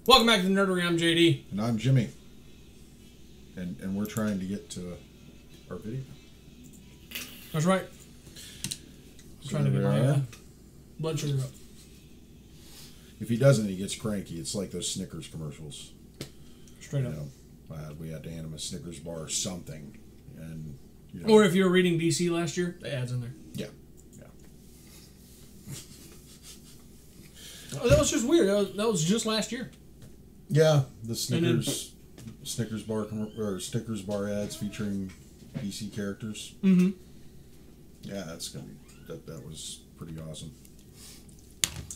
Welcome back to the Nerdery. I'm JD. And I'm Jimmy. And we're trying to get to our video. That's right. I'm trying to get my blood sugar up. If he doesn't, he gets cranky. It's like those Snickers commercials. Straight up. We had to hand him a Snickers bar or something. And or if you were reading DC last year, the ad's in there. Yeah. Oh, that was just weird. That was just last year. Yeah, the Snickers bar ads featuring DC characters. Mm-hmm. Yeah, that's gonna be that was pretty awesome.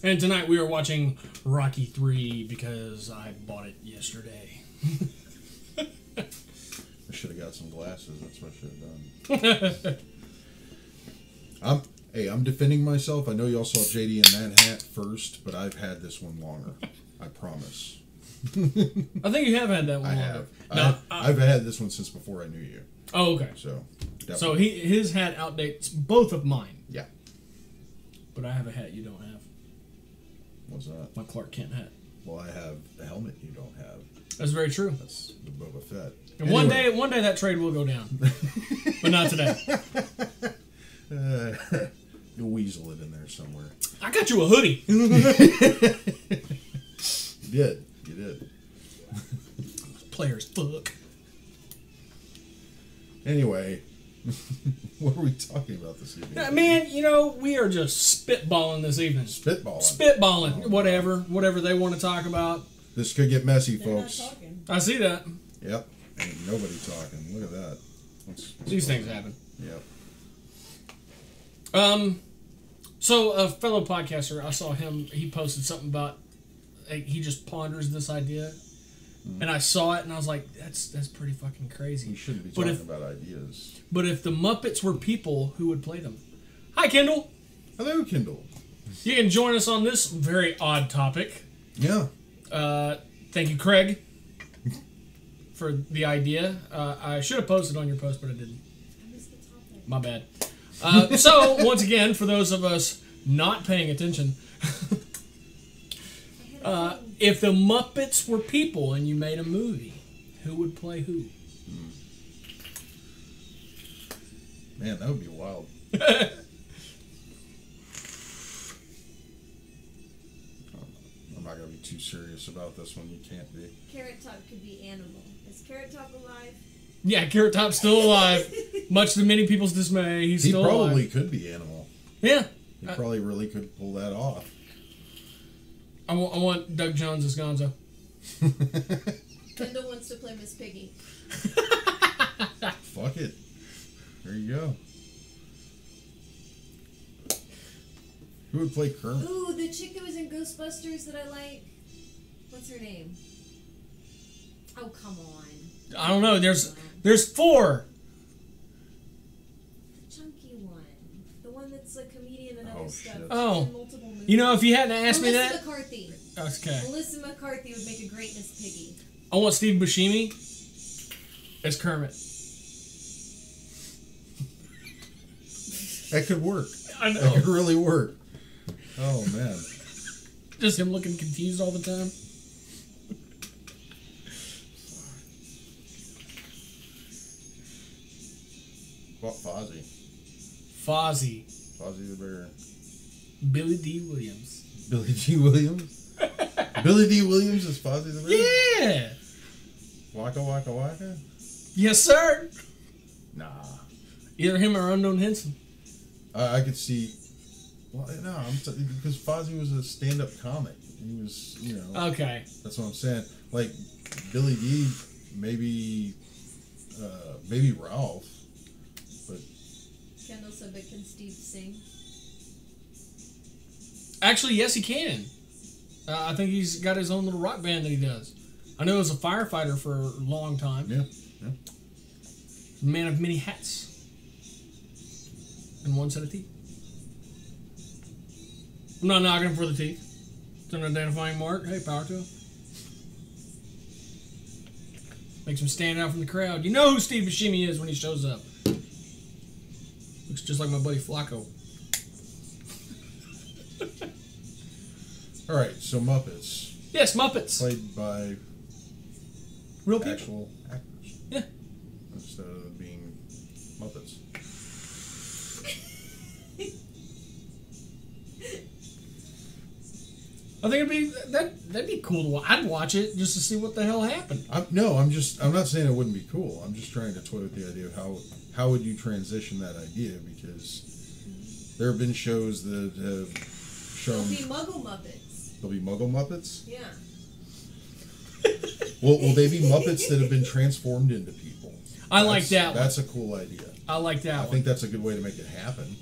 And tonight we are watching Rocky 3 because I bought it yesterday. I should have got some glasses. That's what I should have done. I'm defending myself. I know y'all saw JD in that hat first, but I've had this one longer. I promise. I think you have had that one longer. I've had this one since before I knew you. Oh, okay. So his hat outdates both of mine. Yeah. But I have a hat you don't have. What's that? My Clark Kent hat. Well, I have a helmet you don't have. That's very true. That's the Boba Fett. And anyway. one day that trade will go down, but not today. You'll weasel it in there somewhere. I got you a hoodie. You did. Players, fuck. Anyway, what are we talking about this evening? Man, we are just spitballing this evening. Spitballing. Whatever they want to talk about. This could get messy, They're folks. not talking. I see that. Yep. Ain't nobody talking. Look at that. These things happen. Yep. So a fellow podcaster, I saw him. He posted something about he just ponders this idea, and I saw it, and I was like, "That's pretty fucking crazy." You shouldn't be talking about ideas. But if the Muppets were people, who would play them? Hi, Kendall. Hello, Kendall. You can join us on this very odd topic. Yeah. Thank you, Craig, for the idea. I should have posted on your post, but I didn't. I missed the topic. My bad. So, once again, for those of us not paying attention, if the Muppets were people and you made a movie, who would play who? Man, that would be wild. I'm not going to be too serious about this one. You can't be. Carrot Top could be animal. Is Carrot Top alive? Yeah, Carrot Top's still alive. Much to many people's dismay, he's still alive. He probably could be animal. Yeah. He probably really could pull that off. I want Doug Jones as Gonzo. Kendall wants to play Miss Piggy. Fuck it. There you go. Who would play Kermit? Ooh, the chick that was in Ghostbusters that I like. What's her name? Oh, come on. I don't know. There's 4. The chunky one. The one that's a comedian and other stuff. Shit. Oh. She's in multiple movies. If you hadn't asked me that... Melissa McCarthy. Okay. Melissa McCarthy would make a great Miss Piggy. I want Steve Buscemi as Kermit. That could work. I know. That could really work. Oh, man. Just him looking confused all the time. What, Fozzie? Fozzie. Fozzie the Bear. Billy D. Williams. Billy D. Williams? Billy D. Williams is Fozzie the Bear? Yeah. Waka Waka Waka? Yes, sir. Nah. Either him or Unknown Henson. I could see... Well, no, because Fozzie was a stand-up comic. He was, Okay. That's what I'm saying. Like, Billy D., maybe Ralph, but... Kendall said, but can Steve sing? Actually, yes, he can. I think he's got his own little rock band that he does. I know he was a firefighter for a long time. Yeah. Man of many hats. And one set of teeth. I'm not knocking him for the teeth. It's an identifying mark. Hey, power to him. Makes him stand out from the crowd. You know who Steve Buscemi is when he shows up. Looks just like my buddy Flacco. All right, so Muppets. Yes, Muppets. played by Real people. actual actors. Yeah. Instead of being Muppets. I think that'd be cool to watch. I'd watch it just to see what the hell happened. I'm not saying it wouldn't be cool. I'm just trying to toy with the idea of how would you transition that idea, because there have been shows that have shown There'll be Muggle Muppets. there'll be Muggle Muppets. Yeah. Will they be Muppets that have been transformed into people? I like that one. That's a cool idea. I like that I one. think that's a good way to make it happen.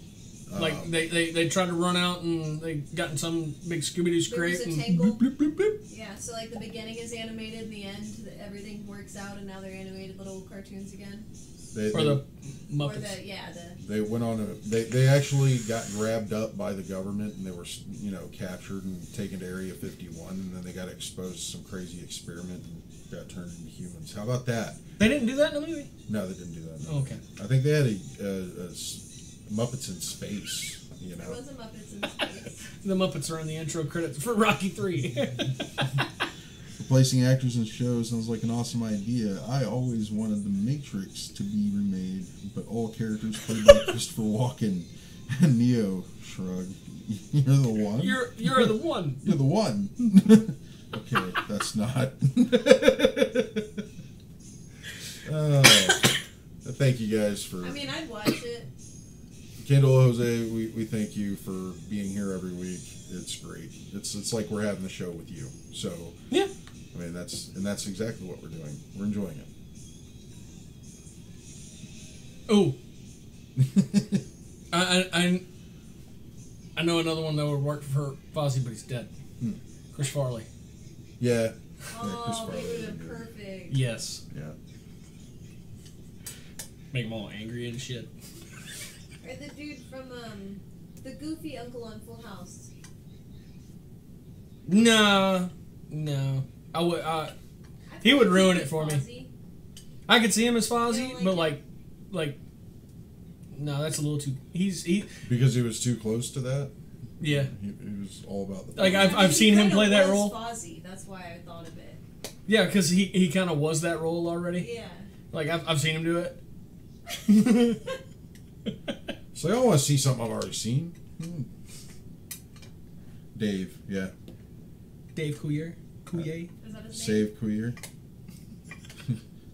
Like they tried to run out and they got in some big Scooby-Doo scrape There was and a tangle. bloop, bloop, bloop, bloop. Yeah, so like the beginning is animated, and the end everything works out, and now they're animated little cartoons again. Or the Muppets. Or the They went on they actually got grabbed up by the government, and they were captured and taken to Area 51, and then they got exposed to some crazy experiment and got turned into humans. How about that? They didn't do that in the movie? No, they didn't do that. Oh, okay. I think they had a Muppets in space. There was a Muppets in space. The Muppets are in the intro credits for Rocky 3. Replacing actors in shows sounds like an awesome idea. I always wanted The Matrix to be remade, but all characters played by Christopher Walken. And Neo shrugged. You're the one? You're the one. You're the one. Okay, that's not. Thank you guys for... I mean, I'd watch it. Kendall, Jose, we thank you for being here every week. It's great. It's like we're having the show with you. So Yeah. I mean that's exactly what we're doing. We're enjoying it. Oh. I know another one that would work for Fozzie, but he's dead. Chris Farley. Yeah. Oh, Chris he would Farley have been would do it. perfect. Yes. Yeah. Make them all angry and shit. Or the dude from the goofy uncle on Full House. No. I would. He would ruin it for me. Fozzie. I could see him as You Fozzie, don't but like like, no, that's a little too. Because he was too close to that. Yeah. He was all about the. Like, I mean, I've he seen him kinda play that was role. Fozzie. That's why I thought of it. Yeah, because he kind of was that role already. Yeah. Like I've seen him do it. It's like I want to see something I've already seen. Dave, yeah. Dave Coulier. Is that his name? Save Queer.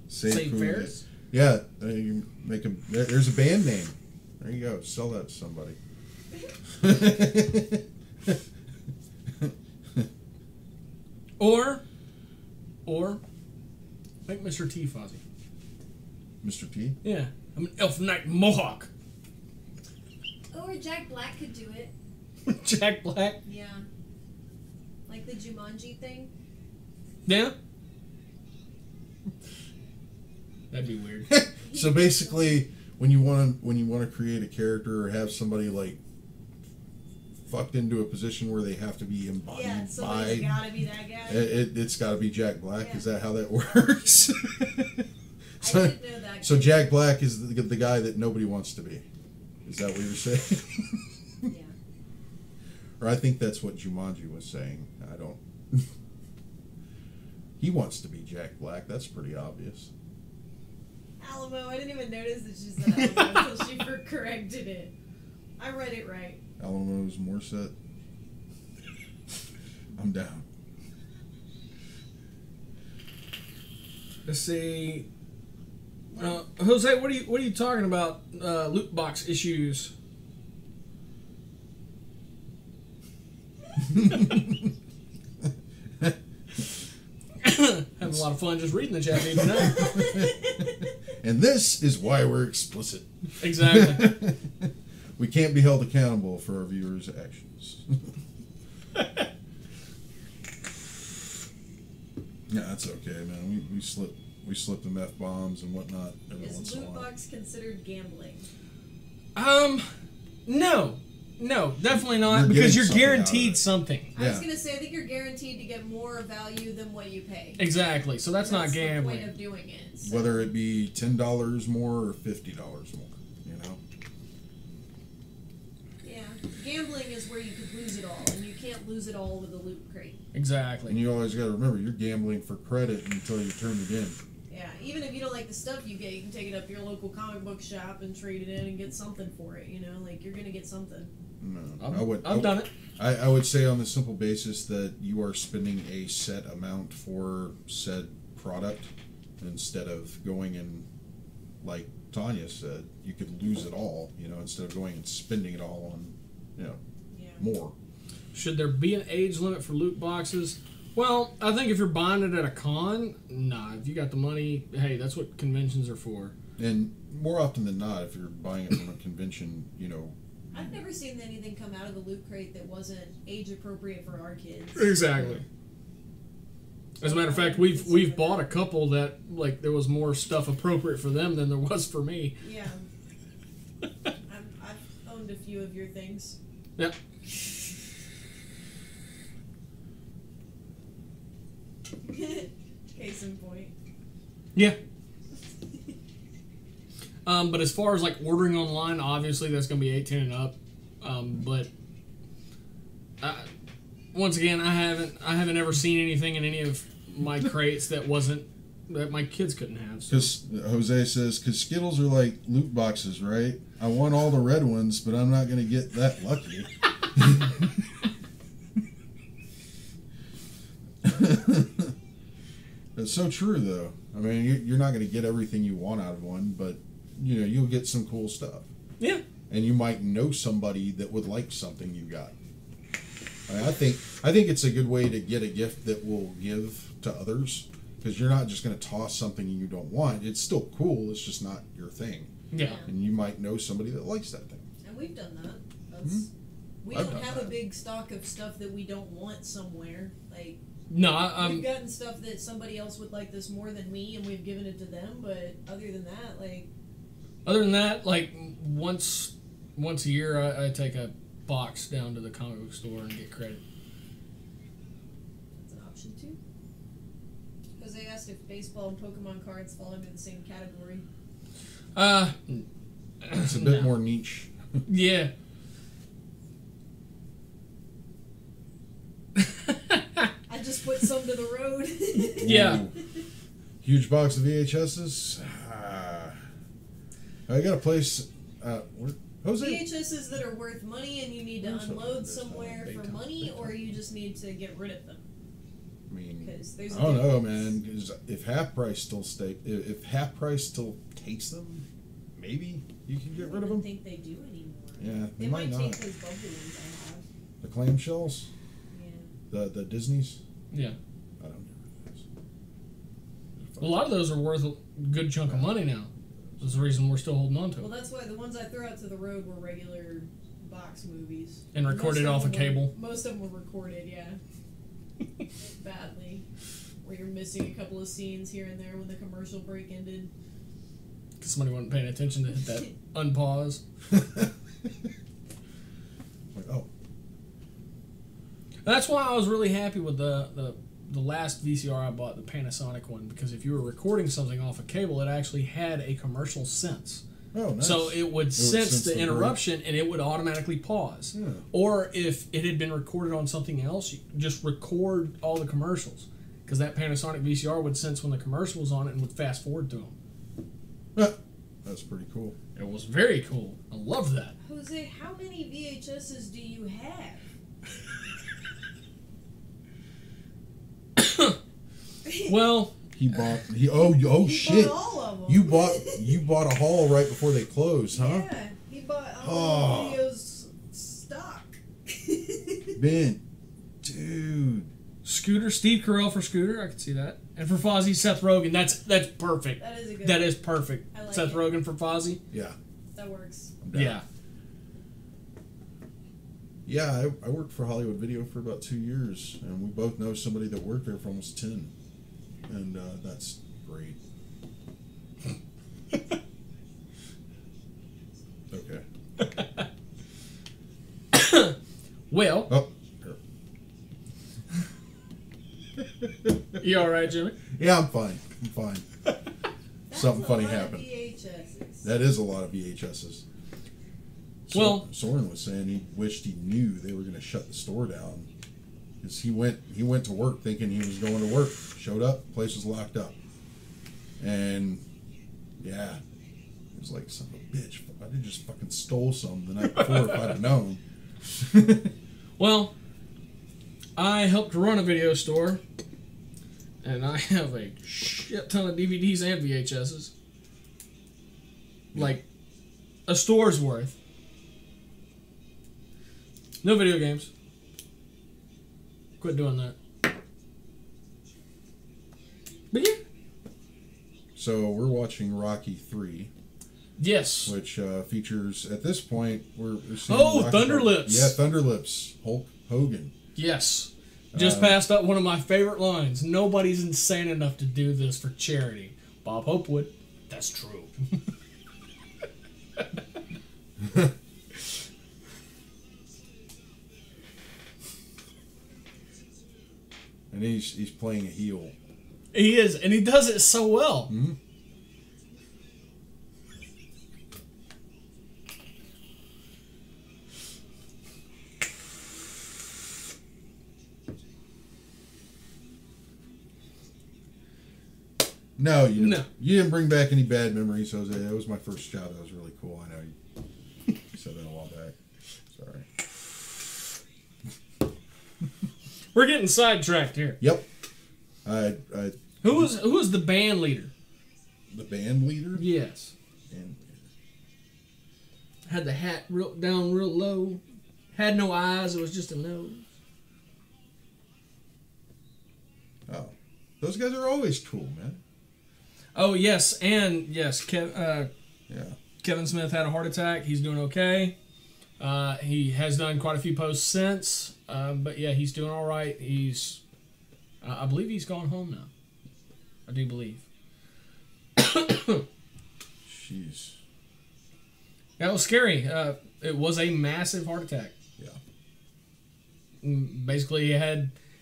Save Queer. Ferris? Yeah, you make there's a band name. There you go. Sell that to somebody. Or make Mr. T Fozzie. Mr. T? Yeah. I'm an elf knight mohawk. Or Jack Black could do it. Jack Black. Yeah. Like the Jumanji thing. Yeah. That'd be weird. So basically, when you want to create a character or have somebody like fucked into a position where they have to be embodied Yeah, somebody's by, gotta be that guy. it's got to be Jack Black. Yeah. Is that how that works? I didn't know that. So Jack Black is the guy that nobody wants to be. Is that what you're saying? Yeah. Or I think that's what Jumanji was saying. I don't. He wants to be Jack Black. That's pretty obvious. Alamo, I didn't even notice that she said Alamo until she corrected it. I read it right. Alamo's Morissette. I'm down. Let's see. Jose, what are you talking about? Loot box issues. Having a lot of fun just reading the chat feed tonight. And this is why we're explicit. Exactly. We can't be held accountable for our viewers' actions. Yeah, that's okay, man. We slip them F-bombs and whatnot every once Is in a loot while. box considered gambling? No, definitely not, You're because getting you're something out of guaranteed it. something. I was Yeah. gonna say I think you're guaranteed to get more value than what you pay. Exactly. So that's not the point gambling. of doing it. So. Whether it be $10 more or $50 more, you know. Yeah, gambling is where you could lose it all, and you can't lose it all with a loot crate. Exactly. And you always got to remember, you're gambling for credit until you turn it in. Yeah, even if you don't like the stuff you get, you can take it up to your local comic book shop and trade it in and get something for it. You know, like you're gonna get something. No, I've done it. I would say on the simple basis that you are spending a set amount for said product instead of going and, like Tanya said, you could lose it all, you know, instead of going and spending it all on, you know, more. Should there be an age limit for loot boxes? Well, I think if you're buying it at a con, nah. If you got the money, hey, that's what conventions are for. And more often than not, if you're buying it from a convention, you know, I've never seen anything come out of the loot crate that wasn't age appropriate for our kids. Exactly. As a matter of fact, we've bought a couple that, like, there was more stuff appropriate for them than there was for me. Yeah. I've owned a few of your things. Yep. Case in point. Yeah. But as far as like ordering online, obviously that's going to be 18 and up. But once again, I haven't ever seen anything in any of my crates that my kids couldn't have. Because Jose says, because Skittles are like loot boxes, right? I want all the red ones, but I'm not going to get that lucky. It's so true, though. I mean, you're not going to get everything you want out of one, but you know, you'll get some cool stuff. Yeah. And you might know somebody that would like something you got. I think it's a good way to get a gift that will give to others, because you're not just going to toss something you don't want. It's still cool. It's just not your thing. Yeah. And you might know somebody that likes that thing. And we've done that. We I've don't done have that. a big stock of stuff that we don't want somewhere. Like, No, we've gotten stuff that somebody else would like this more than me, and we've given it to them. But other than that, like once a year, I take a box down to the comic book store and get credit. that's an option too. Because they asked if baseball and Pokemon cards fall into the same category. It's a bit more niche. Yeah. I just put some to the road. Yeah. Ooh. Huge box of VHSs. I got a place. Jose. VHSs that are worth money and you need to There's something unload that's somewhere for Daytime. money, or you just need to get rid of them. I mean, 'Cause there's a I don't know, difference. man. 'Cause if half price still takes them, maybe you can get rid of I don't them. think they do anymore. Yeah, They they might might not. take those bubbly ones I have. The clamshells, Yeah. the Disneys. Yeah. I don't get rid of those. A lot of those are worth a good chunk of money now. That's the reason we're still holding on to Well, them. that's why the ones I threw out to the road were regular box movies. And recorded Most off a of them cable. Most of them were recorded, yeah. Badly. Where you're missing a couple of scenes here and there when the commercial break ended. Because somebody wasn't paying attention to hit that unpause. Like, oh, That's why I was really happy with the last VCR I bought, the Panasonic one, because if you were recording something off a cable, it actually had a commercial sense. oh, nice. So it would sense the break. interruption and it would automatically pause. Yeah. Or if it had been recorded on something else, you just record all the commercials. Because that Panasonic VCR would sense when the commercial was on it and would fast forward to them. That's pretty cool. It was very cool. I loved that. Jose, how many VHSs do you have? Well, He bought. He Shit! bought all of them. You bought a haul right before they closed, huh? Yeah, he bought all Oh. the videos stock. Ben, dude. Scooter, Steve Carell for Scooter, I could see that. And for Fozzie, Seth Rogen. That's perfect. That is a good That one. is perfect. I like Seth it. Rogen for Fozzie. Yeah. That works. I'm down. Yeah. Yeah, I worked for Hollywood Video for about 2 years, and we both know somebody that worked there for almost 10. And that's great. Okay. Well, Oh, you all right, Jimmy? yeah, I'm fine. That's Something a funny lot of happened. VHSs. That is a lot of VHSs. Soren was saying he wished he knew they were going to shut the store down. Because he went to work thinking he was going to work. Showed up, place was locked up. And, yeah, he was like, son of a bitch, I just fucking stole some the night before if I'd have known. Well, I helped run a video store, and I have a shit ton of DVDs and VHSs. Like, a store's worth. No video games. Quit doing that. But yeah. So we're watching Rocky 3. Yes. Which features, at this point, we're seeing... Oh, Rocky Thunderlips. Yeah, Thunderlips. Hulk Hogan. Yes. Just passed up one of my favorite lines. Nobody's insane enough to do this for charity. Bob Hope would. That's true. And he's playing a heel. He is, and he does it so well. Mm-hmm. No, you didn't bring back any bad memories, Jose. That was my first job. That was really cool. I know you said that a while back. Sorry. We're getting sidetracked here. Yep. Who was the band leader? The band leader? Yes. Had the hat down real low. Had no eyes. It was just a nose. Oh, those guys are always cool, man. Oh yes, and yes, Kevin Smith had a heart attack. He's doing okay. He has done quite a few posts since, but yeah, he's doing all right. I believe he's gone home now. I do believe. Jeez. That was scary. It was a massive heart attack. Yeah. Basically,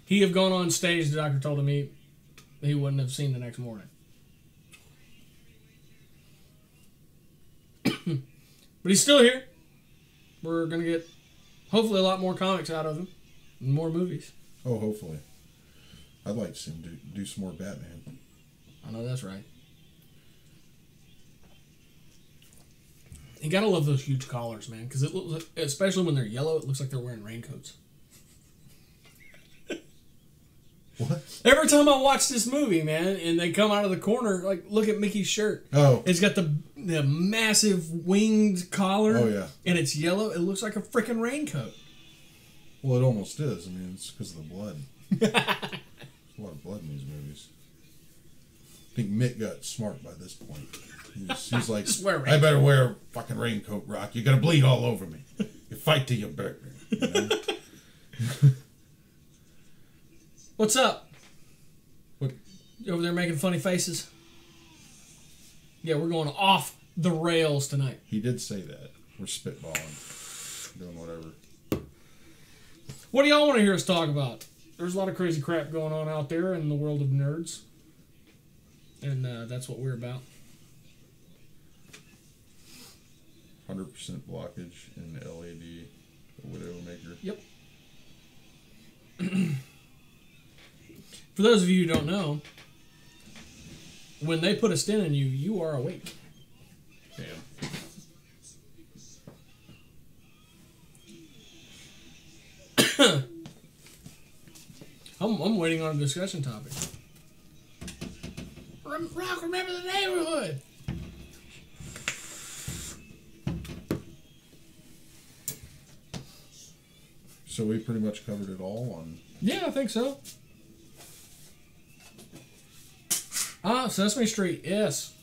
he have gone on stage. The doctor told him he wouldn't have seen the next morning. But he's still here. We're going to get, hopefully, a lot more comics out of him. And more movies. Oh, hopefully. I'd like to see him do some more Batman. I know that's right. You got to love those huge collars, man. Because it looks, especially when they're yellow, it looks like they're wearing raincoats. What? Every time I watch this movie, man, and they come out of the corner, like, look at Mickey's shirt. Oh. It's got the massive winged collar. Oh, yeah. And it's yellow. It looks like a freaking raincoat. Well, it almost is. I mean, it's because of the blood. There's a lot of blood in these movies. I think Mick got smart by this point. He's like, I better wear a fucking raincoat, Rock. You're going to bleed all over me. You fight till you burn me. You know? What's up? What? You over there making funny faces? Yeah, we're going off the rails tonight. He did say that. We're spitballing. Doing whatever. What do y'all want to hear us talk about? There's a lot of crazy crap going on out there in the world of nerds. And that's what we're about. 100% blockage in the LAD, the Widowmaker. Yep. For those of you who don't know, when they put a stent in you, you are awake. Damn. I'm waiting on a discussion topic. Rock, remember the neighborhood. So we pretty much covered it all on... Yeah, I think so. Sesame Street, yes.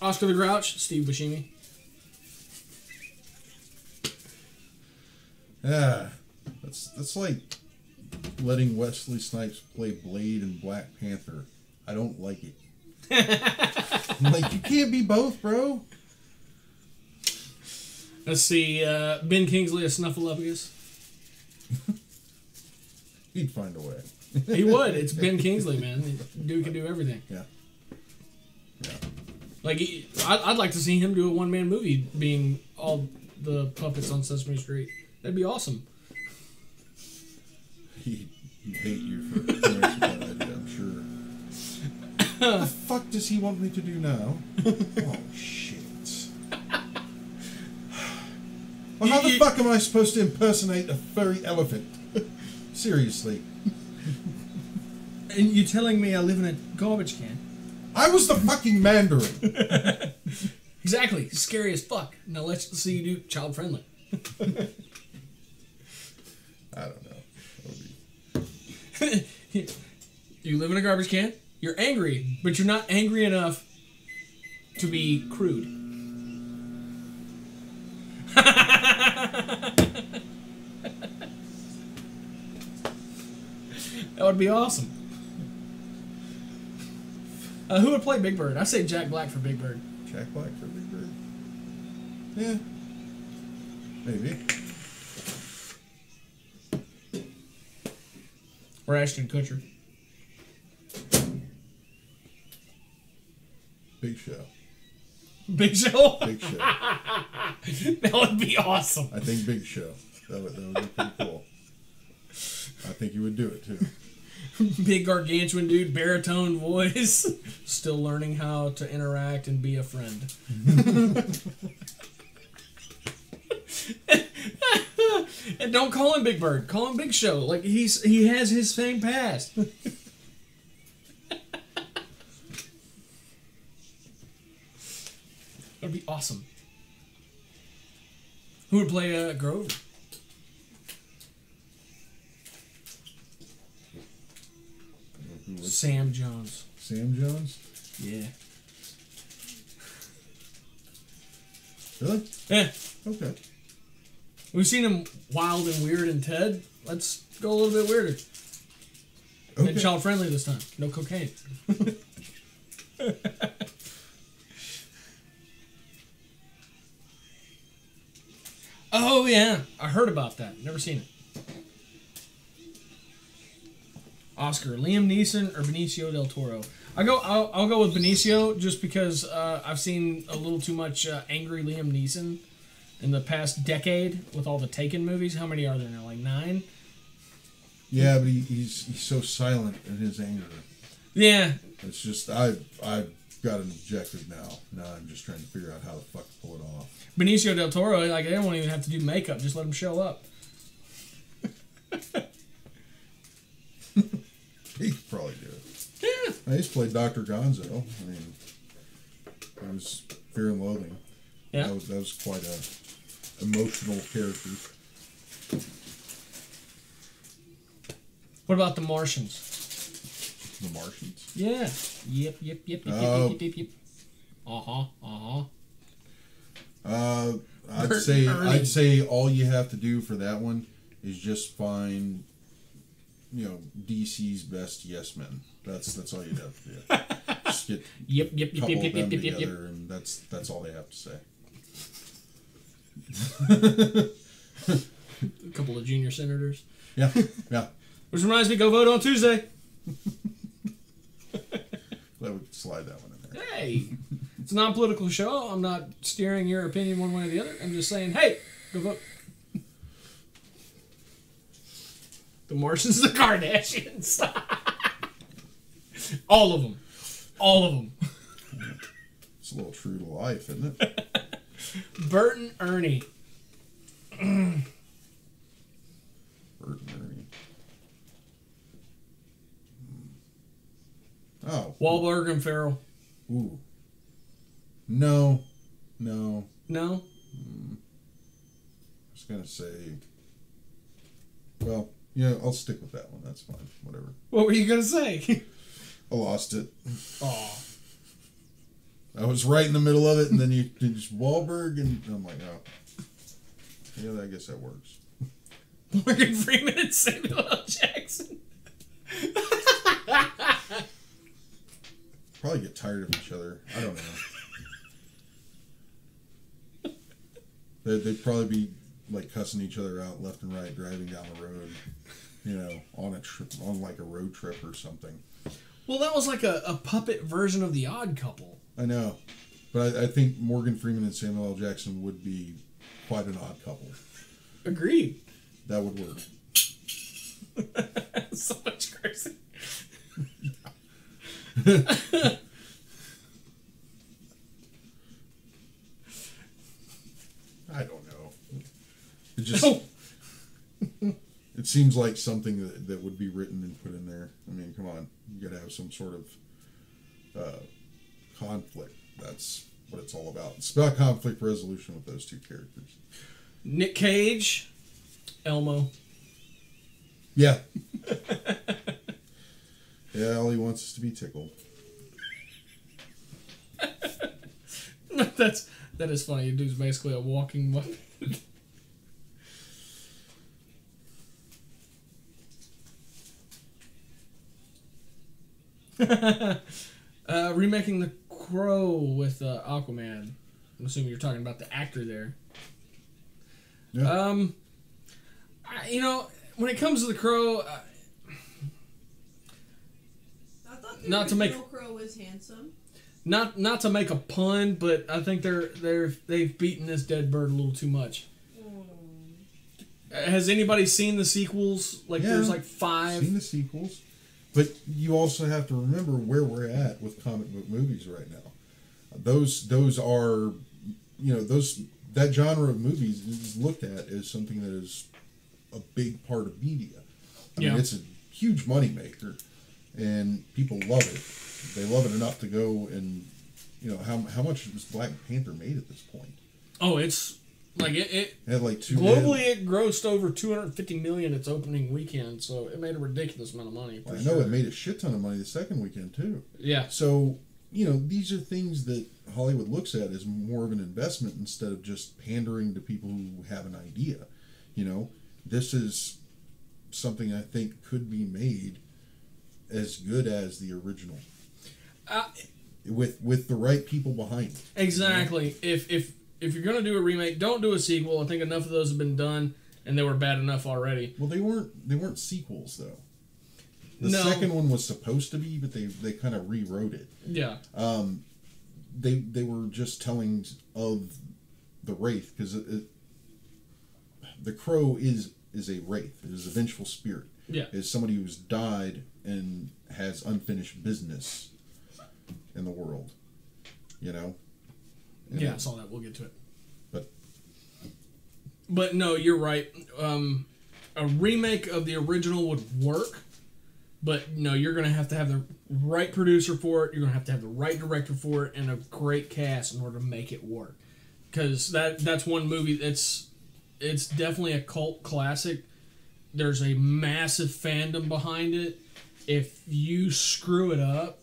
Oscar the Grouch, Steve Buscemi. Yeah, that's like letting Wesley Snipes play Blade in Black Panther. I don't like it. I'm like, you can't be both, bro. Let's see, Ben Kingsley as Snuffleupagus. He'd find a way. He would. It's Ben Kingsley, man. Dude can do everything. Yeah. Yeah. Like, I'd like to see him do a one-man movie being all the puppets on Sesame Street. That'd be awesome. He'd hate you for coming up with that idea, I'm sure. What the fuck does he want me to do now? Oh, shit. Well, how the fuck am I supposed to impersonate a furry elephant? Seriously. And you're telling me I live in a garbage can? I was the fucking Mandarin. Exactly. Scary as fuck. Now let's see you do child friendly. I don't know. You live in a garbage can. You're angry, but you're not angry enough to be crude. That would be awesome. Who would play Big Bird? I say Jack Black for Big Bird. Jack Black for Big Bird? Yeah. Maybe. Or Ashton Kutcher. Big Show. Big Show? Big Show. That would be awesome. I think Big Show. That would be pretty cool. I think he would do it too. Big gargantuan dude, baritone voice. Still learning how to interact and be a friend. And don't call him Big Bird. Call him Big Show. Like he has his same past. That'd be awesome. Who would play Grover? Sam Jones. Sam Jones? Yeah. Really? Yeah. Okay. We've seen him wild and weird in Ted. Let's go a little bit weirder. Okay. And child friendly this time. No cocaine. Oh yeah, I heard about that. Never seen it. Oscar, Liam Neeson or Benicio del Toro? I'll go with Benicio just because I've seen a little too much angry Liam Neeson in the past decade with all the Taken movies. How many are there now? Like 9? Yeah, but he's so silent in his anger. Yeah. It's just I've got an objective now. Now I'm just trying to figure out how the fuck to pull it off. Benicio del Toro, like they don't even have to do makeup. Just let him show up. He could probably do it. Yeah. I used to play Dr. Gonzo. I mean, it was Fear and Loathing. Yeah. That was quite a emotional character. What about the Martians? The Martians? Yeah. Yep. I'd say all you have to do for that one is just find, DC's best yes men. That's all you'd have to do. Just get a couple of them together, and that's all they have to say. A couple of junior senators. Yeah. Which reminds me, go vote on Tuesday. Glad we could slide that one in there. Hey, it's a non-political show. I'm not steering your opinion one way or the other. I'm just saying, hey, go vote. The Martians, the Kardashians. All of them. It's a little true to life, isn't it? Bert and Ernie. Bert and Ernie. Oh. Wahlberg and Farrell. Ooh. No. No? I was going to say... Well, yeah, I'll stick with that one. That's fine. Whatever. What were you going to say? I lost it. Oh. I was right in the middle of it, and then you just Wahlberg, and I'm like, oh. Yeah, I guess that works. Morgan Freeman and Samuel L. Jackson. Probably get tired of each other. I don't know. They'd probably be like cussing each other out left and right, driving down the road, on like a road trip or something. Well, that was like a puppet version of The Odd Couple. I know, but I think Morgan Freeman and Samuel L. Jackson would be quite an odd couple. Agreed. That would work. So much crazy. I don't know. It just it seems like something that would be written and put in there. I mean, come on, you got to have some sort of conflict. That's what it's all about. It's about conflict resolution with those two characters. Nick Cage, Elmo. Yeah. Yeah, all he wants is to be tickled. That is funny. Dude's basically a walking weapon. Remaking The Crow with Aquaman. I'm assuming you're talking about the actor there. Yeah. When it comes to The Crow, I thought the not to make Crow was handsome. Not to make a pun, but I think they've beaten this dead bird a little too much. Has anybody seen the sequels? There's 5. Seen the sequels, but you also have to remember where we're at with comic book movies right now. Those are, that genre of movies is looked at as something that is a big part of media. I mean, it's a huge moneymaker, and people love it. They love it enough to go and, how much has Black Panther made at this point? Oh, it's it had like globally it grossed over $250 million its opening weekend, so it made a ridiculous amount of money. I know it made a shit ton of money the second weekend too. Yeah. So these are things that Hollywood looks at as more of an investment instead of just pandering to people who have an idea. This is something I think could be made as good as the original. With the right people behind it. Exactly. If you're gonna do a remake, don't do a sequel. I think enough of those have been done, and they were bad enough already. Well, they weren't sequels though. The No. second one was supposed to be, but they kind of rewrote it. Yeah. They were just tellings of the Wraith, because the Crow is a Wraith. It is a vengeful spirit. Yeah. It's somebody who's died and has unfinished business in the world. And I saw that. We'll get to it. But no, you're right. A remake of the original would work, but no, you're going to have the right producer for it. You're going to have the right director for it, and a great cast in order to make it work. Because that's one movie it's definitely a cult classic. There's a massive fandom behind it. If you screw it up,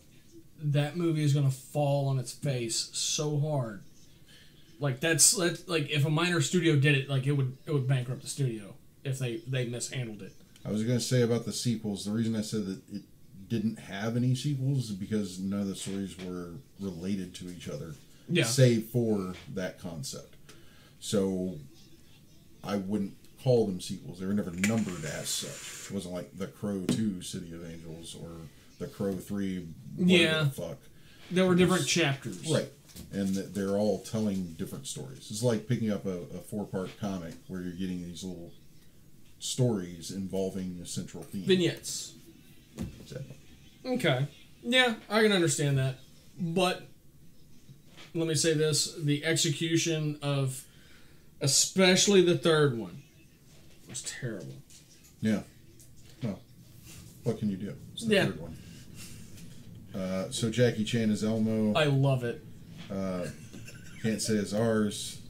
that movie is going to fall on its face so hard. That's if a minor studio did it, it would bankrupt the studio if they mishandled it. I was going to say about the sequels, the reason I said that it didn't have any sequels is because none of the stories were related to each other, save for that concept. So I wouldn't call them sequels. They were never numbered as such. It wasn't like The Crow 2, City of Angels, or The Crow 3, whatever the fuck. There were different chapters. Right. And they're all telling different stories. It's like picking up a 4-part comic where you're getting these little stories involving a central theme. Vignettes. Exactly. Okay. Yeah, I can understand that. But let me say this. The execution of especially the third one was terrible. Yeah. Well, what can you do? It's the third one. So Jackie Chan is Elmo. I love it. Can't say it's ours.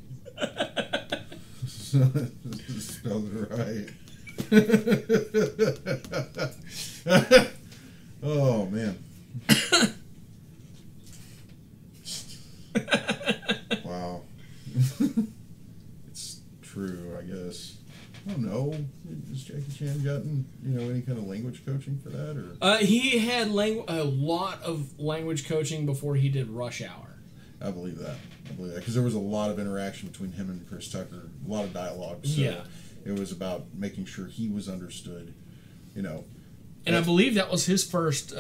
Spelled it right. Oh, man. Wow. It's true, I guess. I don't know. Has Jackie Chan gotten, any kind of language coaching for that? Or he had a lot of language coaching before he did Rush Hour. I believe that. Because there was a lot of interaction between him and Chris Tucker, a lot of dialogue. So it was about making sure he was understood, And I believe that was his first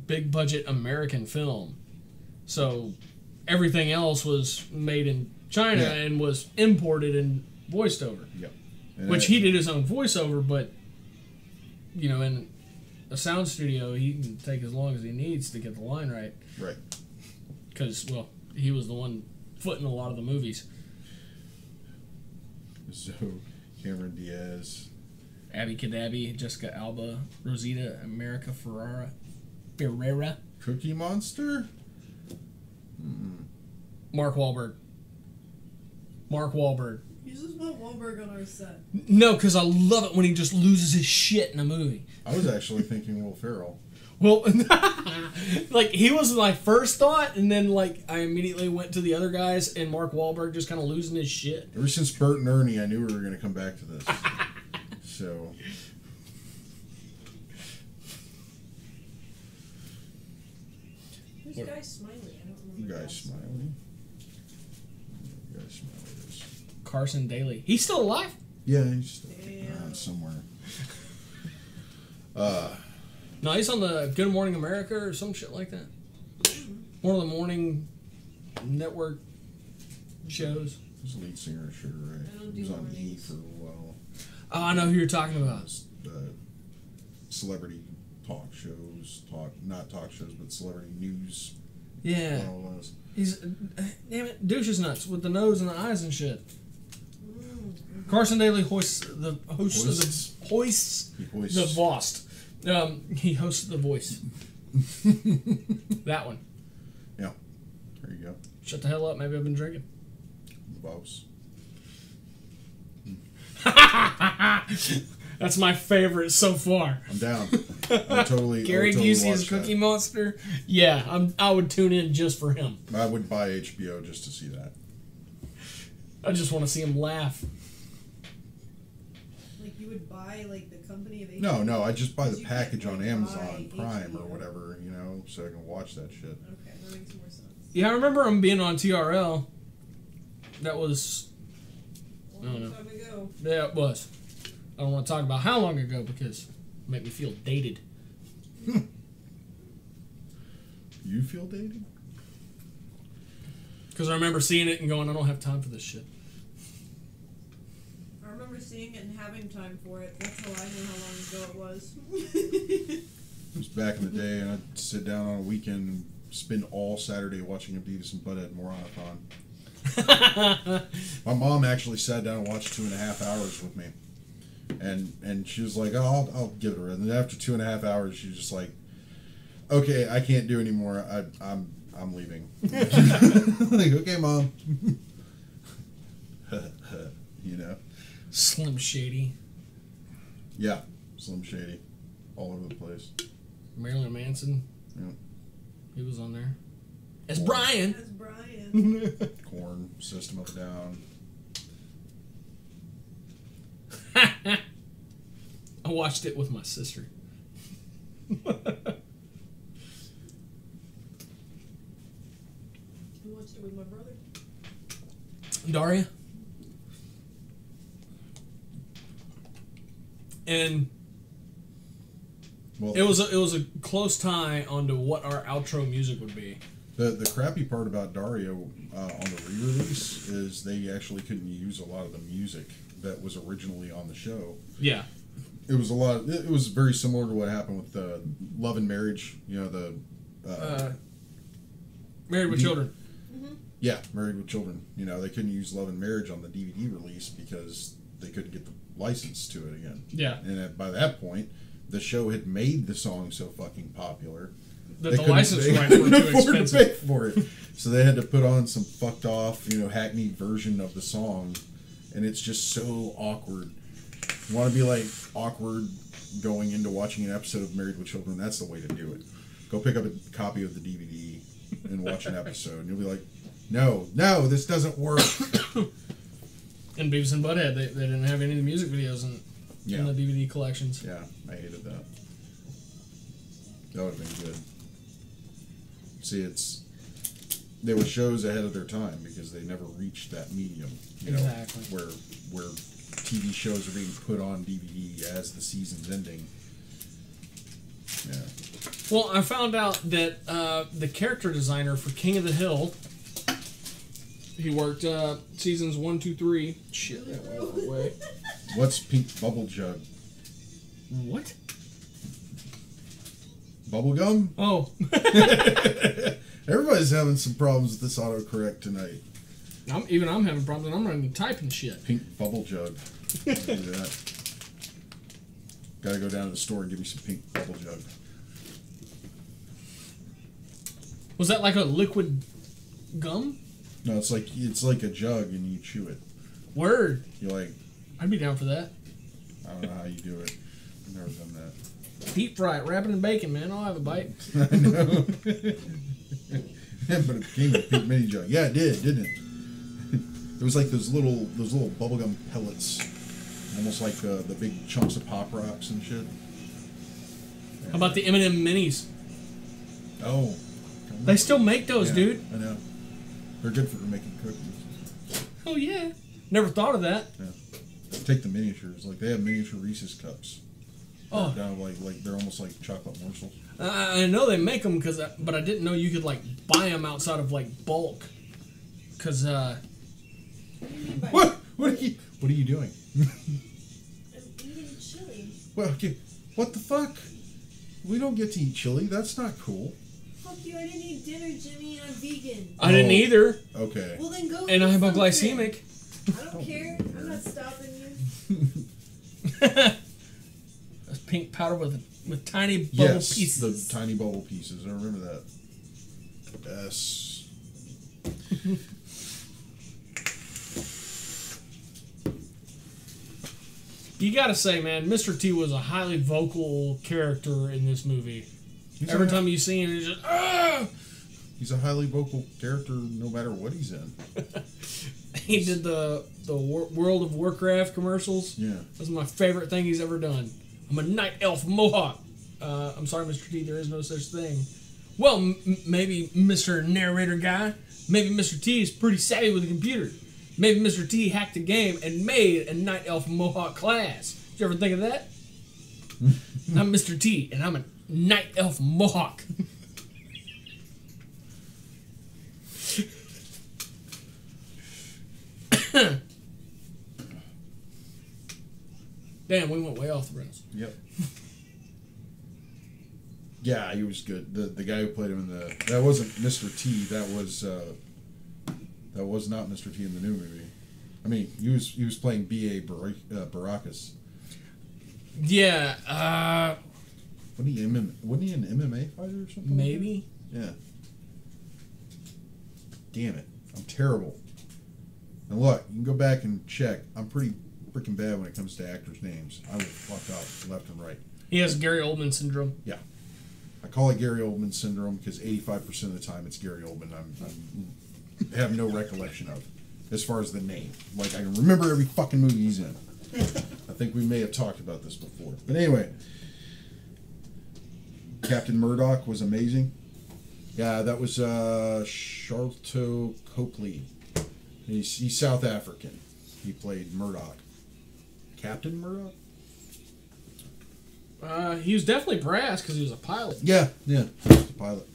big budget American film. So everything else was made in China and was imported and voiced over. Yep. Which he did his own voiceover, but you know, in a sound studio, he can take as long as he needs to get the line right. Right. Because, well, he was the one footing a lot of the movies. So, Cameron Diaz, Abby Cadabby, Jessica Alba, Rosita America Ferrera, Cookie Monster. Mark Wahlberg. You just want Wahlberg on our set. No, because I love it when he just loses his shit in a movie. I was actually thinking Will Ferrell. Well, like, he was my first thought, and then, like, I immediately went to the other guys, and Mark Wahlberg just kind of losing his shit. Ever since Bert and Ernie, I knew we were going to come back to this. So... Who's Guy Smiley? I don't remember. Guy Smiley. Guy Smiley is... Carson Daly. He's still alive? Yeah, he's still around somewhere. No, he's on the Good Morning America or some shit like that. One of the morning network shows. He's the lead singer of Sugar Ray. He was on E for a while. Oh, I know who you're talking about. Celebrity talk shows, not talk shows, but celebrity news. Yeah. He's, damn it, douches nuts with the nose and the eyes and shit. Carson Daly hoists the Vost. He hosts The Voice. That one. Yeah. There you go. Shut the hell up. Maybe I've been drinking. Boss. That's my favorite so far. I'm down. I'm totally. Gary Busey's Cookie Monster. Yeah, I would tune in just for him. I would buy HBO just to see that. I just want to see him laugh. Like you would buy like the company of HBO? No, I just buy the package on Amazon Prime HBO. Or whatever, you know, so I can watch that shit. Okay, that makes more sense. Yeah, I remember him being on TRL. That was a long time ago. Yeah, it was. I don't want to talk about how long ago because it make me feel dated. You feel dated? Because I remember seeing it and going, I don't have time for this shit. I remember seeing it and having time for it. That's how I knew how long ago it was. It was back in the day, and I'd sit down on a weekend and spend all Saturday watching Beavis and Butthead Moronic. My mom actually sat down and watched 2.5 hours with me. And she was like, oh, I'll give it a rest. And after 2.5 hours, she was just like, okay, I can't do anymore. I'm leaving. Like, okay, Mom. You know? Slim Shady. Yeah, Slim Shady. All over the place. Marilyn Manson. Yeah. He was on there. As Brian. As Brian. Korn, System of a Down. I watched it with my sister. Who watched it with my brother? Daria. And it was a close tie onto what our outro music would be. The crappy part about Daria on the re-release is they actually couldn't use a lot of the music that was originally on the show. Yeah. It was it was very similar to what happened with Love and Marriage, you know, Married with Children. Mm-hmm. Yeah, Married with Children. You know, they couldn't use Love and Marriage on the DVD release because they couldn't get the license to it again. Yeah. And by that point, the show had made the song so fucking popular that the license rights were too expensive to pay for it. So they had to put on some fucked off, you know, hackneyed version of the song, and it's just so awkward. You want to be like awkward going into watching an episode of Married with Children? That's the way to do it. Go pick up a copy of the DVD and watch an episode, and you'll be like, no, this doesn't work. And Beavis and Butthead, they didn't have any of the music videos in the DVD collections. Yeah, I hated that. That would have been good. See, they were shows ahead of their time because they never reached that medium. You know, where TV shows are being put on DVD as the season's ending. Yeah. Well, I found out that the character designer for King of the Hill He worked seasons 1, 2, 3. Shit, that went all the way. What's Pink Bubble Jug? What? Bubble gum? Oh. Everybody's having some problems with this autocorrect tonight. I'm having problems. I'm running typing shit. Pink Bubble Jug. Do that. Gotta go down to the store and give me some Pink Bubble Jug. Was that like a liquid gum? No, it's like a jug and you chew it. Word. You like. I'd be down for that. I don't know how you do it. I've never done that. Deep fry it, wrap it in bacon, man. I'll have a bite. I know. But it came in a pink mini jug. Yeah, it did, didn't it? It was like those little bubblegum pellets, almost like the big chunks of Pop Rocks and shit. Yeah. How about the M&M minis? Oh, they still make those, yeah, dude. I know. They're good for making cookies. Oh yeah. Never thought of that. Yeah. Take the miniatures. Like they have miniature Reese's cups. Oh. Down like they're almost like chocolate morsels. I know they make them but I didn't know you could like buy them outside of like bulk. Cause What are you doing? I'm eating chili. Well, okay. What the fuck? We don't get to eat chili. That's not cool. Fuck you! I didn't eat dinner, Jimmy. I'm vegan. I didn't either. Okay. Well then go. And eat I'm something. hypoglycemic. I don't care. I'm not stopping you. That's pink powder with tiny bubble pieces. The tiny bubble pieces. I remember that. Yes. You gotta say, man, Mr. T was a highly vocal character in this movie. Every time you see him, he's just, ah! He's a highly vocal character no matter what he's in. He did the World of Warcraft commercials. Yeah. That's my favorite thing he's ever done. I'm a night elf mohawk. I'm sorry, Mr. T, there is no such thing. Well, maybe Mr. Narrator guy. Maybe Mr. T is pretty savvy with a computer. Maybe Mr. T hacked a game and made a night elf mohawk class. Did you ever think of that? I'm Mr. T, and I'm a night elf mohawk. Damn, we went way off the rails. Yep. Yeah, he was good. The guy who played him in that wasn't Mr. T. That was not Mr. T in the new movie. I mean, he was playing B.A. Baracus. Yeah. Wasn't he an MMA fighter or something? Maybe. Yeah. Damn it. I'm terrible. And look, you can go back and check. I'm pretty freaking bad when it comes to actors' names. I will fuck up left and right. He has Gary Oldman syndrome. Yeah. I call it Gary Oldman syndrome because 85% of the time it's Gary Oldman. I have no recollection of as far as the name. Like, I can remember every fucking movie he's in. I think we may have talked about this before. But anyway, Captain Murdoch was amazing. Yeah, that was Sharlto Copley. He's South African. He played Murdoch. Captain Murdoch? He was definitely brass because he was a pilot. Yeah, he was a pilot.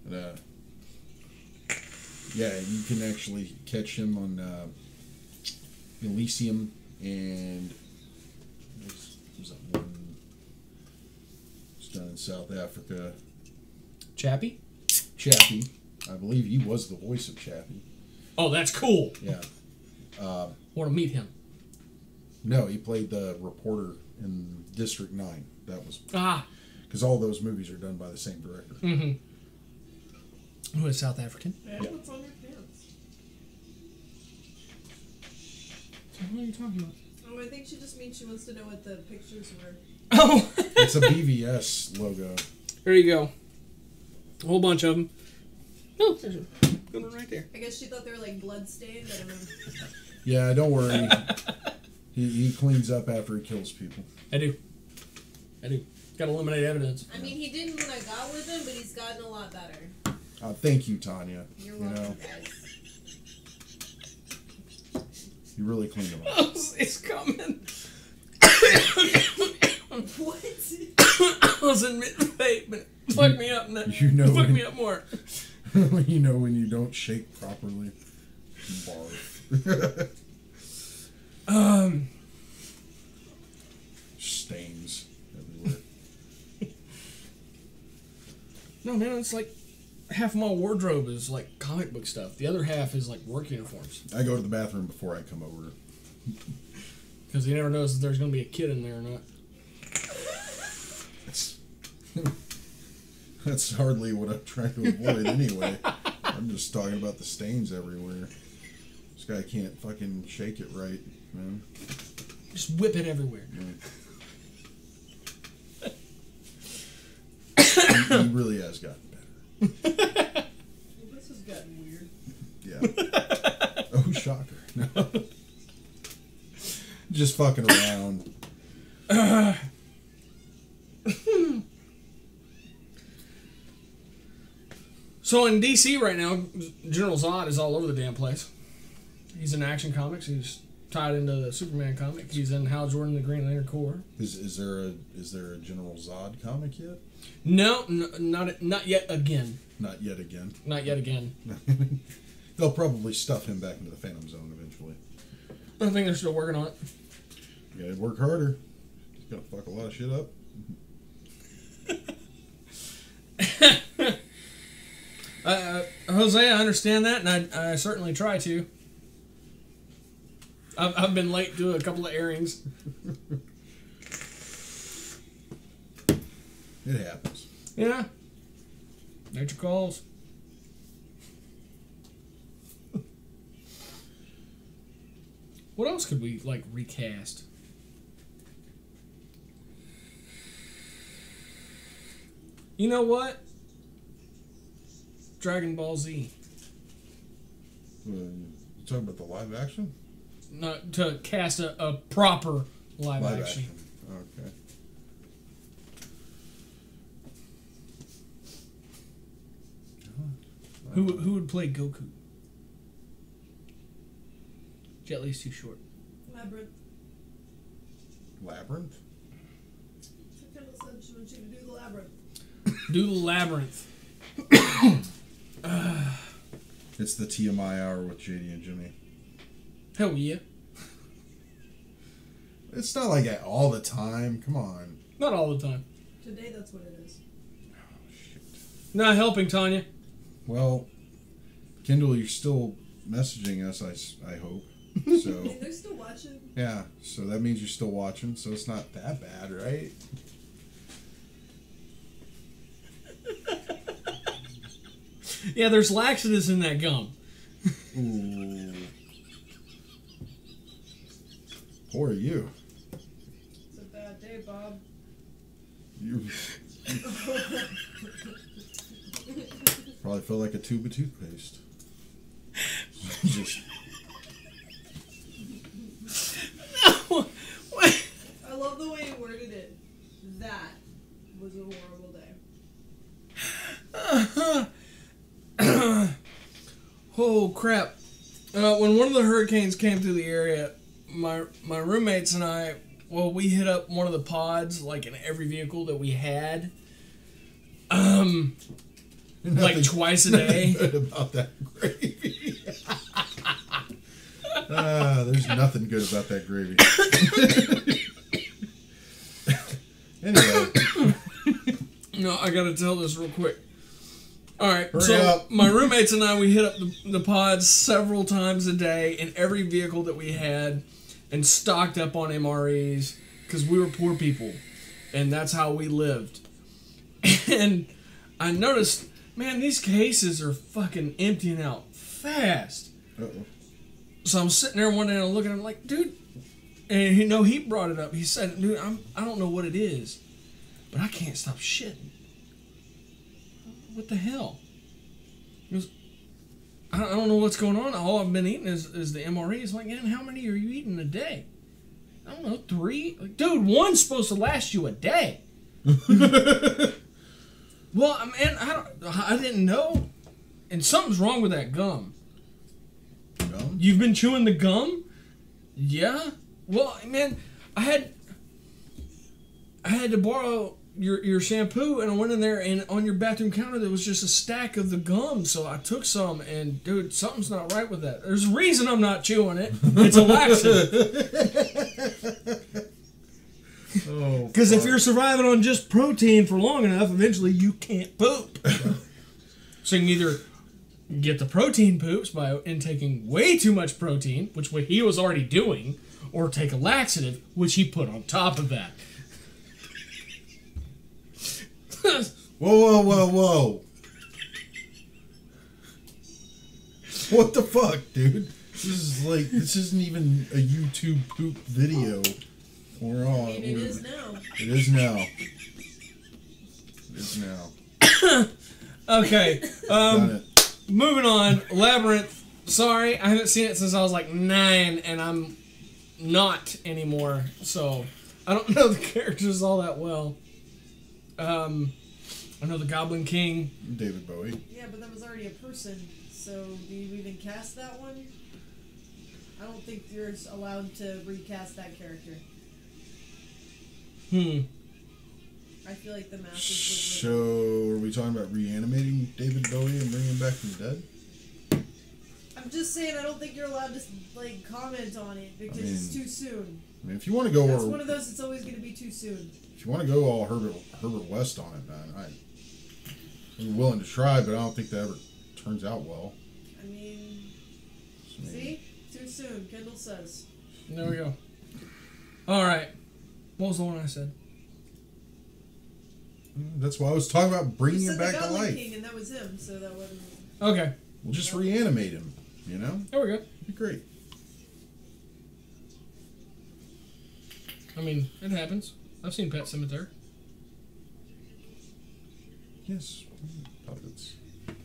But, yeah, you can actually catch him on Elysium, and there's that one that's done in South Africa. Chappie? Chappie. I believe he was the voice of Chappie. Oh, that's cool. Yeah. Want to meet him. No, he played the reporter in District 9. That was... Because all those movies are done by the same director. Mm-hmm. Who is South African? And what's on your pants? So what are you talking about? Oh, I think she just means she wants to know what the pictures were. Oh! It's a BVS logo. There you go. A whole bunch of them. Oh, there's a good one right there. I guess she thought they were like blood-stained. I don't know. Yeah, don't worry. He cleans up after he kills people. I do. Got to eliminate evidence. I mean, he didn't when I got with him, but he's gotten a lot better. Thank you, Tanya. You're welcome, guys. You really cleaned him up. Oh, it's coming. What? I was in mid-fate, but it fucked me up. You know fucked me up more. You know when you don't shake properly. Barf. Stains everywhere. No, man, it's like half of my wardrobe is like comic book stuff. The other half is like work uniforms. I go to the bathroom before I come over. Because you never knows if there's going to be a kid in there or not. That's hardly what I'm trying to avoid anyway. I'm just talking about the stains everywhere. This guy can't fucking shake it right, man. Just whip it everywhere. He really has gotten better. This has gotten weird. Yeah. Oh, shocker. No. Just fucking around. So in DC right now, General Zod is all over the damn place. He's in Action Comics. He's tied into the Superman comic. He's in Hal Jordan, the Green Lantern Corps. Is there a General Zod comic yet? No, not yet again. Not yet again. Not yet again. They'll probably stuff him back into the Phantom Zone eventually. I think they're still working on it. You gotta work harder. He's gonna fuck a lot of shit up. Jose, I understand that, and I certainly try to. I've been late to a couple of airings. It happens. Yeah. Nature calls. What else could we, like, recast? You know what? Dragon Ball Z. You talking about the live action? Not to cast a proper live action. Okay. Who would play Goku? Jet Li's too short. Labyrinth. Labyrinth? I kind of said she wants you to do the labyrinth. Do the labyrinth. It's the TMI hour with JD and Jimmy. Hell yeah. It's not like that all the time. Come on. Not all the time. Today, that's what it is. Oh, shit. Not helping, Tanya. Well, Kendall, you're still messaging us, I hope. So I mean, they're still watching. yeah, so that means you're still watching, so it's not that bad, right? Yeah, there's laxatives in that gum. Ooh. Poor you. It's a bad day, Bob. You probably feel like a tube of toothpaste. Just I love the way you worded it. That was a horrible day. Oh crap! When one of the hurricanes came through the area, my roommates and I, we hit up one of the pods, like in every vehicle that we had. Like twice a day. Good about that gravy. There's nothing good about that gravy. Anyway. No, I gotta tell this real quick. Alright, Hurry so up. my roommates and I, we hit up the pods several times a day in every vehicle that we had and stocked up on MREs because we were poor people and that's how we lived. And I noticed, man, these cases are fucking emptying out fast. Uh-oh. So I'm sitting there one day and I'm looking at him like, dude, and he brought it up. He said, dude, I don't know what it is, but I can't stop shitting. What the hell? He goes, I don't know what's going on. All I've been eating is the MREs. Like, man, how many are you eating a day? I don't know, 3? Like, dude, one's supposed to last you a day. Well, man, I didn't know. And something's wrong with that gum. Gum? You've been chewing the gum? Yeah. Well, man, I had to borrow your shampoo, and I went in there, and on your bathroom counter there was just a stack of the gum. So I took some, and dude, something's not right with that. There's a reason I'm not chewing it. It's a laxative. Oh, because if you're surviving on just protein for long enough, eventually you can't poop. So you can either get the protein poops by intaking way too much protein, which he was already doing, or take a laxative, which he put on top of that. Whoa. What the fuck, dude? This isn't even a YouTube poop video. We're all. I mean, it is now. It is now. It is now. Okay. Done it. Moving on. Labyrinth. Sorry, I haven't seen it since I was like 9, and I'm not anymore. So I don't know the characters all that well. I know the Goblin King. David Bowie. Yeah, but that was already a person. So do you even cast that one? I don't think you're allowed to recast that character. I feel like the masses would. So, are we talking about reanimating David Bowie and bringing him back from the dead? I'm just saying, I don't think you're allowed to like comment on it because it's too soon. I mean, if you want to go, That's one of those. It's always going to be too soon. If you want to go all Herbert West on it, man, I'm willing to try, but I don't think that ever turns out well. I mean, see, too soon. Kendall says. There we go. All right. What was the one I said? That's why I was talking about bringing him back to Goblin life. King, and that was him, so that wasn't. Okay. We'll just reanimate him. You know. There we go. It'd be great. I mean, it happens. I've seen Pet Sematary. Yes. Puppets.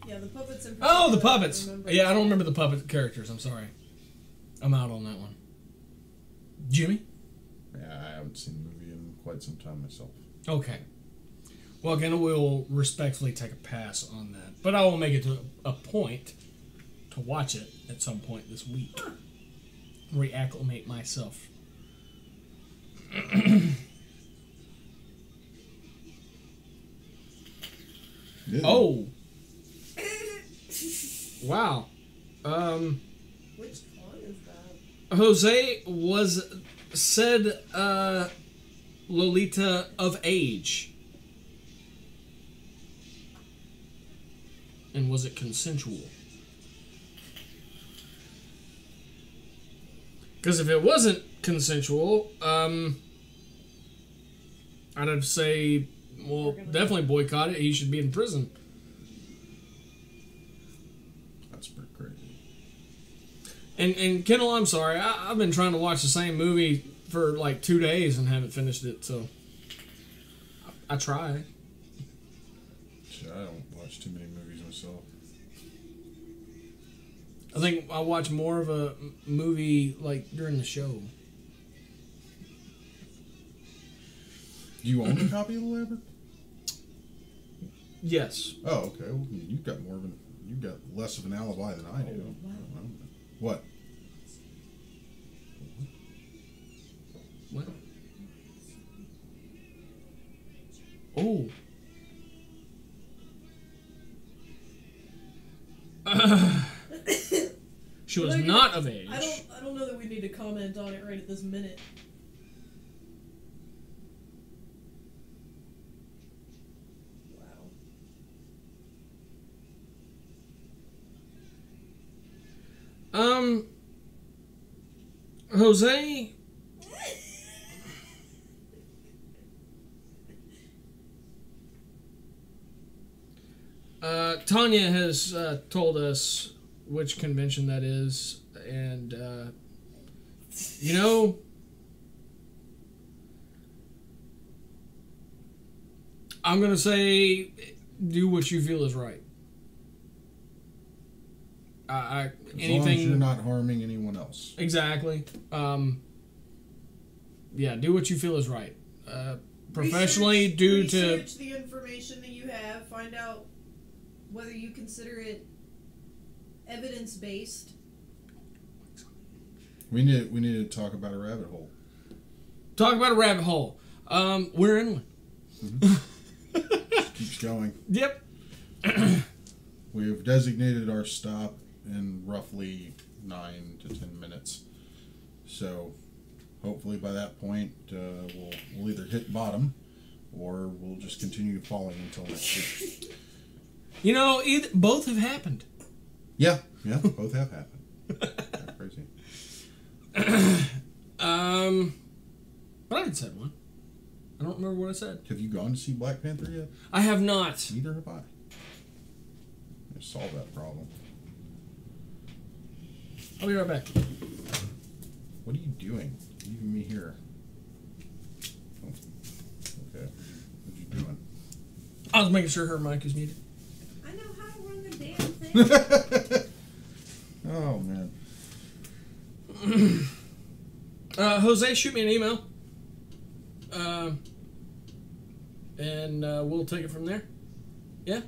Yeah, the puppets. In Oh, the puppets. remember. Yeah, I don't remember the puppet characters. I'm sorry. I'm out on that one. Jimmy? Yeah, I haven't seen the movie in quite some time myself. Okay. Well, again, we'll respectfully take a pass on that. But I will make it to a point to watch it at some point this week. Reacclimate myself. Yeah. Oh. Wow. Which con is that? Jose was said Lolita of age. And was it consensual? Because if it wasn't consensual, I'd have to say, well, definitely boycott it. He should be in prison. That's pretty crazy. And Kendall, I'm sorry. I've been trying to watch the same movie for like 2 days and haven't finished it, so I try. Shit, I don't watch too many movies myself. I think I watch more of a movie like during the show. Do you own a copy of The Labyrinth? Yes. Oh, okay. Well, you've got less of an alibi than I do. Wow. What? What? Oh. She was not of age. I don't know that we need to comment on it right at this minute. Wow. Jose. Tanya has told us which convention that is, and you know, I'm gonna say, do what you feel is right. As anything. long as you're not harming anyone else. Exactly. Yeah, do what you feel is right. Professionally, research the information that you have. Find out whether you consider it evidence-based. We need to talk about a rabbit hole. Talk about a rabbit hole. We're in one. Just keeps going. Yep. We've designated our stop in roughly 9 to 10 minutes. So hopefully by that point we'll either hit bottom or we'll just continue falling until next week. You know, both have happened. Yeah, both have happened. Crazy. But I had said one. I don't remember what I said. Have you gone to see Black Panther yet? I have not. Neither have I. I solved that problem. I'll be right back. What are you doing? Leaving me here. Oh. Okay. What are you doing? I was making sure her mic is muted. I know how to run the damn thing. Oh, man. Jose, shoot me an email. And we'll take it from there. Yeah?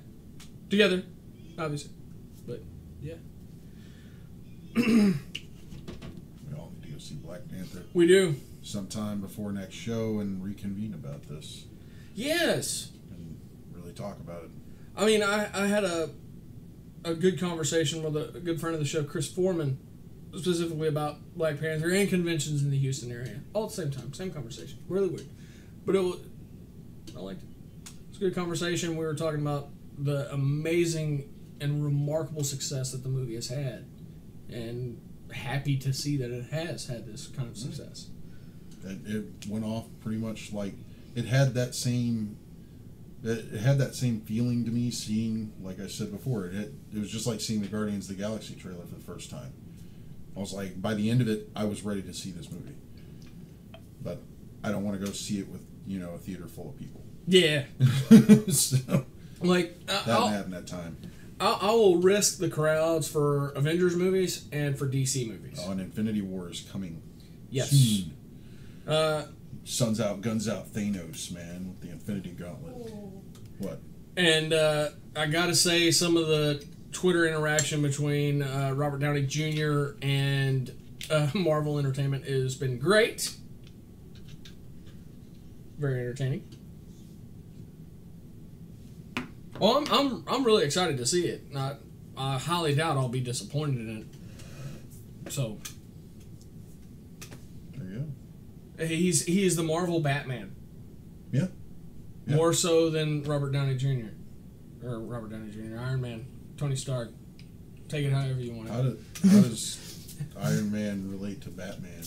Together, obviously. But, yeah. We all need to go see Black Panther We do. sometime before next show and reconvene about this Yes. and really talk about it. I mean, I had a good conversation with a good friend of the show, Chris Foreman, specifically about Black Panther and conventions in the Houston area. All at the same time. Same conversation. Really weird. But I liked it. It was a good conversation. We were talking about the amazing and remarkable success that the movie has had. And happy to see that it has had this kind of success. It went off pretty much like it had that same feeling to me seeing, like I said before, it was just like seeing the Guardians of the Galaxy trailer for the first time. I was like, by the end of it, I was ready to see this movie. But I don't want to go see it with, a theater full of people. Yeah. So, like, that didn't happen that time. I will risk the crowds for Avengers movies and for DC movies. Oh, and Infinity War is coming. Yes. Soon. Uh, Suns out, guns out, Thanos, man, with the Infinity Gauntlet. Oh. What? And I gotta say, some of the Twitter interaction between Robert Downey Jr. and Marvel Entertainment has been great. Very entertaining. Well, I'm really excited to see it. I highly doubt I'll be disappointed in it. So There you go. he is the Marvel Batman. Yeah. Yeah. More so than Robert Downey Jr. Or Robert Downey Jr. Iron Man, Tony Stark. Take it however you want it. How does Iron Man relate to Batman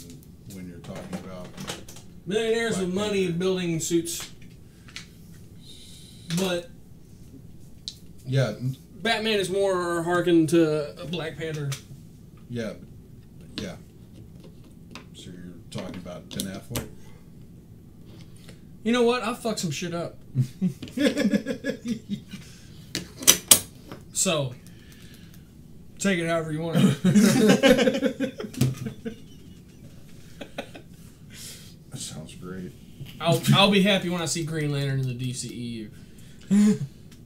when you're talking about Millionaires Black with money Panther? building suits. But Yeah, Batman is more harkened to Black Panther. yeah, yeah. So you're talking about Ben Affleck? You know what? I fucked some shit up. So, take it however you want. That sounds great. I'll be happy when I see Green Lantern in the DCEU.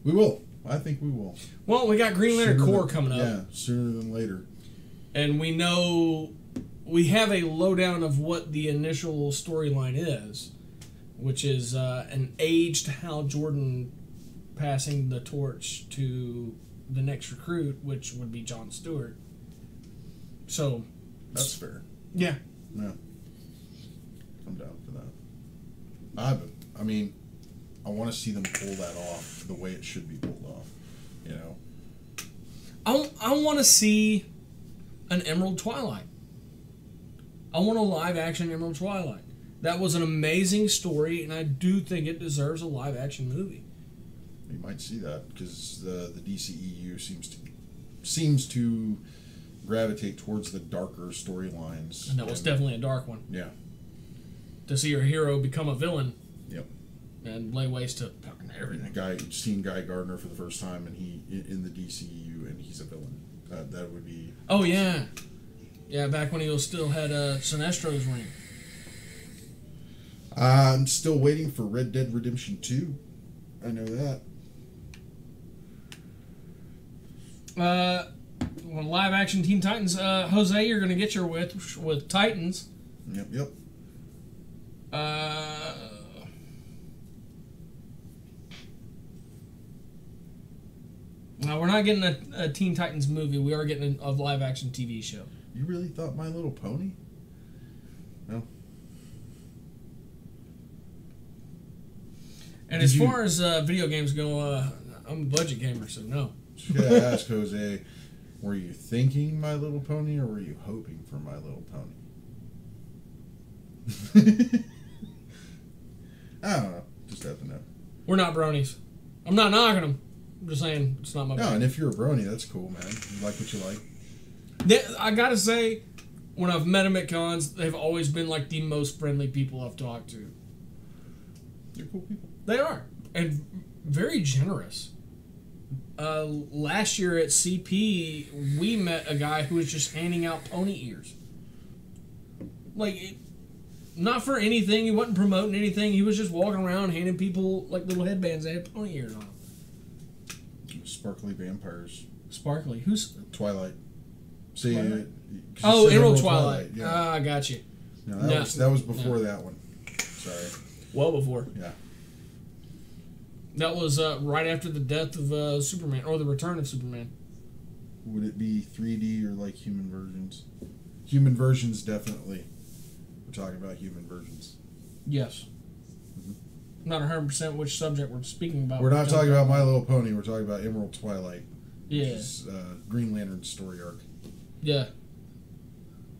We will. I think we will. Well, we got Green Lantern Sooner Corps than- coming up. Yeah, sooner than later. And we know we have a lowdown of what the initial storyline is, which is an aged Hal Jordan passing the torch to the next recruit, which would be Jon Stewart. So That's fair. yeah, Yeah. I'm down for that. I mean, I want to see them pull that off the way it should be pulled off. I want to see an Emerald Twilight. I want a live action Emerald Twilight. That was an amazing story, and I do think it deserves a live action movie. You might see that because the DCEU seems to gravitate towards the darker storylines. And that was definitely a dark one. Yeah. To see your hero become a villain. Yep. And lay waste to fucking everything. Seeing Guy Gardner for the first time, and he in the DCEU, and he's a villain. That would be. Oh yeah, yeah. Back when he still had Sinestro's ring. I'm still waiting for Red Dead Redemption 2. I know that. Well, live action Teen Titans. Jose, you're gonna get your with Titans. Yep. Now, we're not getting a Teen Titans movie. We are getting a live-action TV show. You really thought My Little Pony? No. And as far as video games go, I'm a budget gamer, so no. Just gotta ask, Jose, were you thinking My Little Pony or were you hoping for My Little Pony? I don't know. Just have to know. We're not bronies. I'm not knocking them. I'm just saying it's not my No, and if you're a brony, that's cool, man. You like what you like. I gotta say, when I've met them at cons, they've always been like the most friendly people I've talked to. They're cool people. They are. And very generous. Last year at CP, we met a guy who was just handing out pony ears. Like, not for anything. He wasn't promoting anything. He was just walking around handing people like little headbands that had pony ears on them. Sparkly vampires. Sparkly. Who's Twilight? See, Twilight? Oh, Emerald Twilight. Yeah. I got you. No, that was before that one. Sorry. Well before. Yeah. That was right after the death of Superman, or the return of Superman. Would it be 3D or like human versions? Human versions, definitely. We're talking about human versions. Yes. Not 100% which subject we're speaking about. We're not talking about My Little Pony. We're talking about Emerald Twilight. Yeah. Which is, Green Lantern's story arc. Yeah.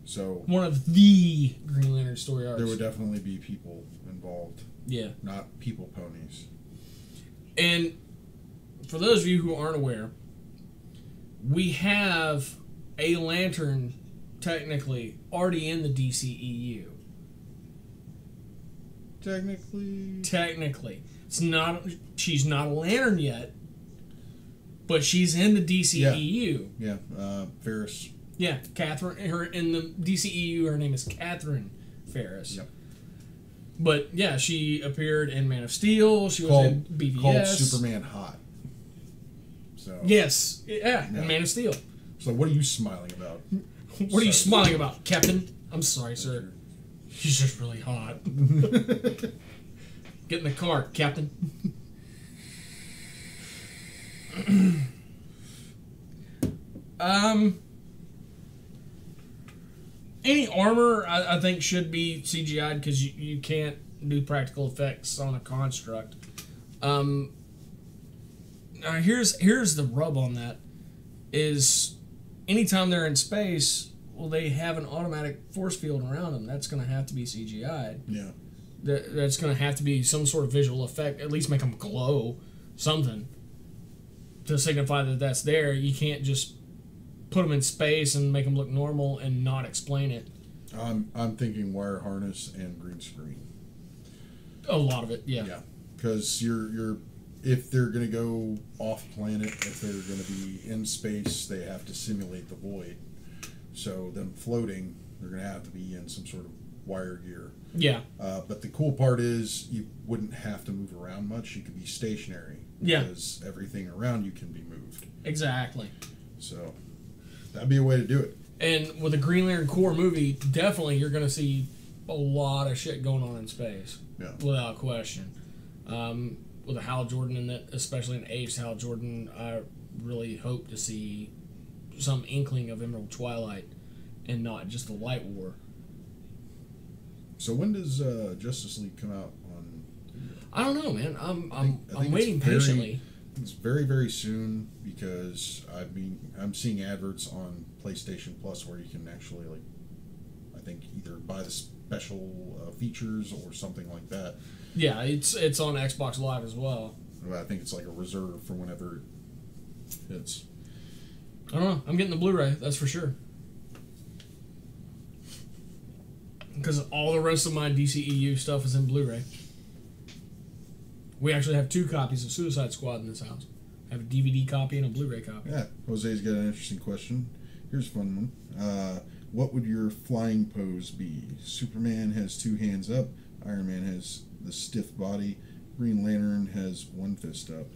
So one of the Green Lantern story arcs. There would definitely be people involved. Yeah. Not people ponies. And for those of you who aren't aware, we have a Lantern technically already in the DCEU. Technically. It's not. She's not a Lantern yet, but she's in the DCEU. Yeah. Ferris. Yeah, Catherine. Her in the DCEU. Her name is Catherine Ferris. Yep. But yeah, she appeared in Man of Steel. She was in BVS. Called Superman Hot. So. Yes. Yeah. Man of Steel. So what are you smiling about? What are you smiling about, Captain? I'm sorry, sir. He's just really hot. Get in the car, Captain. Any armor, I think, should be CGI'd because you can't do practical effects on a construct. Now here's the rub on that is anytime they're in space, well, they have an automatic force field around them. That's going to have to be CGI'd. Yeah. That's going to have to be some sort of visual effect, at least make them glow, something, to signify that that's there. You can't just put them in space and make them look normal and not explain it. I'm thinking wire harness and green screen. A lot of it, yeah. Yeah, because you're if they're going to go off planet, if they're going to be in space, they have to simulate the void. So them floating, they're going to have to be in some sort of wire gear. Yeah. But the cool part is you wouldn't have to move around much. You could be stationary. Yeah. Because everything around you can be moved. Exactly. So that'd be a way to do it. And with a Green Lantern Corps movie, definitely you're going to see a lot of shit going on in space. Yeah. Without question. With a Hal Jordan in that, especially an aged Hal Jordan, I really hope to see some inkling of Emerald Twilight and not just the Light War. So when does Justice League come out on? I don't know, man. I'm waiting patiently. It's very, very soon because I'm seeing adverts on PlayStation Plus where you can actually I think either buy the special features or something like that. Yeah, it's on Xbox Live as well. I think it's like a reserve for whenever it hits. I don't know. I'm getting the Blu-ray, that's for sure. Because all the rest of my DCEU stuff is in Blu-ray. We actually have 2 copies of Suicide Squad in this house. I have a DVD copy and a Blu-ray copy. Yeah, Jose's got an interesting question. Here's a fun one. What would your flying pose be? Superman has 2 hands up. Iron Man has the stiff body. Green Lantern has 1 fist up.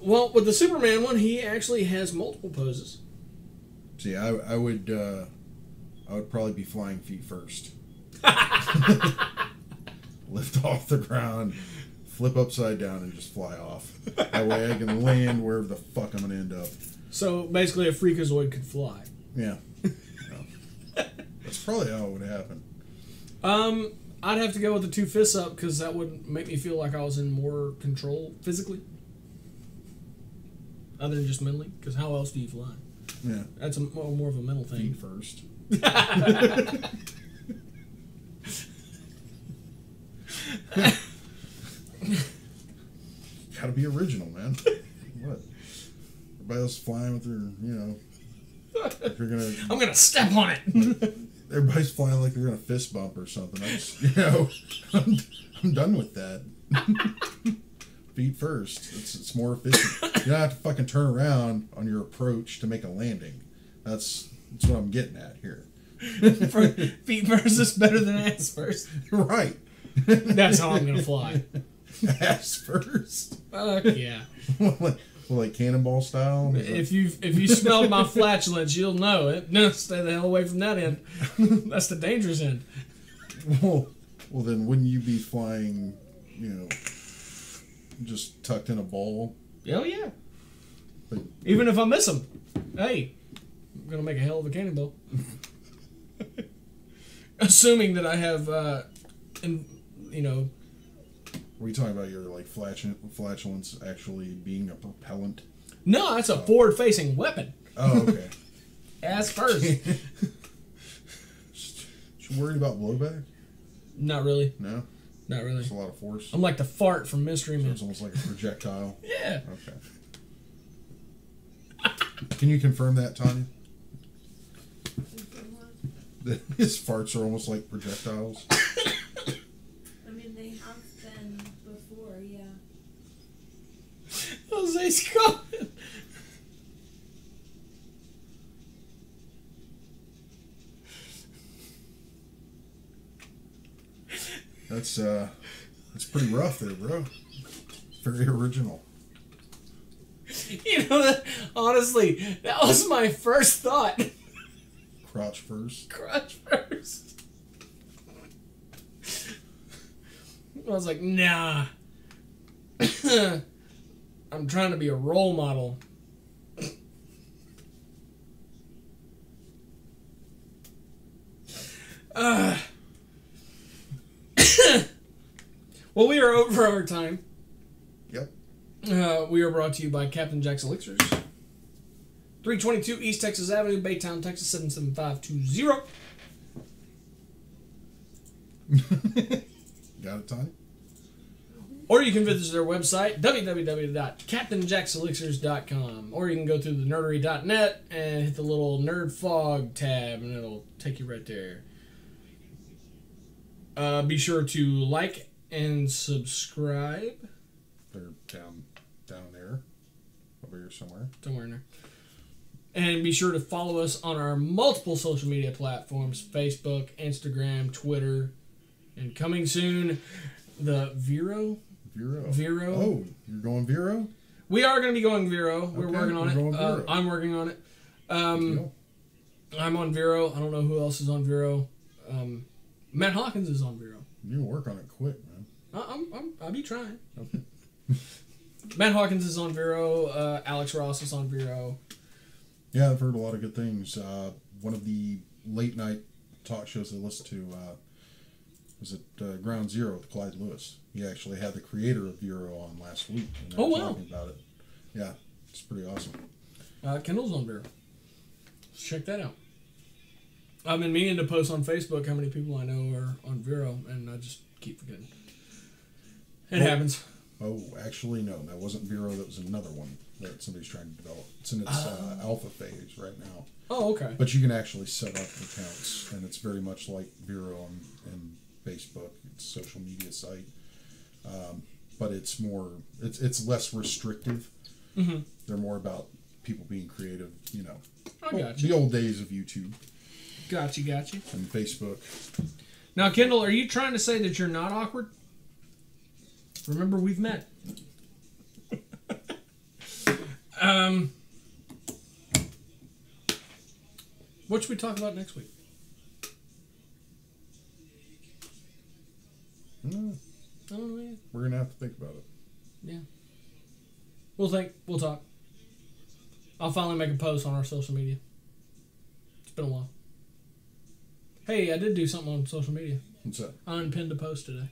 Well, with the Superman one, he actually has multiple poses. See, I would probably be flying feet first. Lift off the ground, flip upside down and just fly off. That way I can land wherever the fuck I'm gonna end up. So basically, a freakazoid could fly. Yeah. That's probably how it would happen. I'd have to go with the 2 fists up because that would make me feel like I was in more control physically, other than just mentally. Because how else do you fly? Yeah. That's more of a mental thing. Feet first. Gotta be original, man. What? Everybody else flying with their, if you're gonna. I'm gonna step on it. Everybody's flying like they're gonna fist bump or something. I just, I'm done with that. Feet first. It's more efficient. You don't have to fucking turn around on your approach to make a landing. That's what I'm getting at here. Feet first is better than ass first. Right. That's how I'm gonna fly. Ass first. Fuck yeah. Like cannonball style. If you smelled my flatulence, you'll know it. No, stay the hell away from that end. That's the dangerous end. Well, then wouldn't you be flying, just tucked in a ball? Oh yeah. But, even if I miss them, hey, I'm gonna make a hell of a cannonball. Assuming that I have, Were you talking about your flatulence actually being a propellant? No, that's a forward-facing weapon. Oh, okay. Ass first. You worried about blowback? Not really. No? Not really. There's a lot of force. I'm like the fart from Mystery Man. So it's almost like a projectile. Yeah. Okay. Can you confirm that, Tanya? His farts are almost like projectiles. I mean, they have been before, yeah. Jose's coming. That's pretty rough there, bro. Very original. Honestly, that was my first thought. Crotch first. Crotch first. I was like, nah. I'm trying to be a role model. Well, we are over our time. Yep. We are brought to you by Captain Jack's Elixirs. 322 East Texas Avenue, Baytown, Texas 77520. Got it, Tony? Or you can visit their website, www.captainjackselixirs.com. Or you can go through the nerdery.net and hit the little Nerd Fog tab, and it'll take you right there. Be sure to like and subscribe. They're down there. Over here somewhere. Somewhere in there. And be sure to follow us on our multiple social media platforms, Facebook, Instagram, Twitter, and coming soon, the Vero. Vero. Oh, you're going Vero? We are going to be going Vero. We're Okay, working on it. Vero. I'm working on it. I'm on Vero. I don't know who else is on Vero. Matt Hawkins is on Vero. You can work on it quick, man. I'll be trying. Okay. Matt Hawkins is on Vero. Alex Ross is on Vero. Yeah, I've heard a lot of good things. One of the late night talk shows I listened to was at Ground Zero with Clyde Lewis. He actually had the creator of Vero on last week. And they were talking about it. Yeah, it's pretty awesome. Kendall's on Vero. Let's check that out. I've been meaning to post on Facebook how many people I know are on Vero, and I just keep forgetting. It happens. Oh, actually, no. That wasn't Vero. That was another one that somebody's trying to develop. It's in its alpha phase right now. Oh, okay. But you can actually set up accounts, and it's very much like Vero and Facebook. It's a social media site. But it's more, it's less restrictive. Mm-hmm. They're more about people being creative, I got you. The old days of YouTube. Got you. And Facebook. Now, Kendall, are you trying to say that you're not awkward? Remember, we've met. What should we talk about next week? Oh, yeah. We're gonna have to think about it. Yeah. We'll think. We'll talk. I'll finally make a post on our social media. It's been a while. Hey, I did do something on social media. What's that? I unpinned a post today.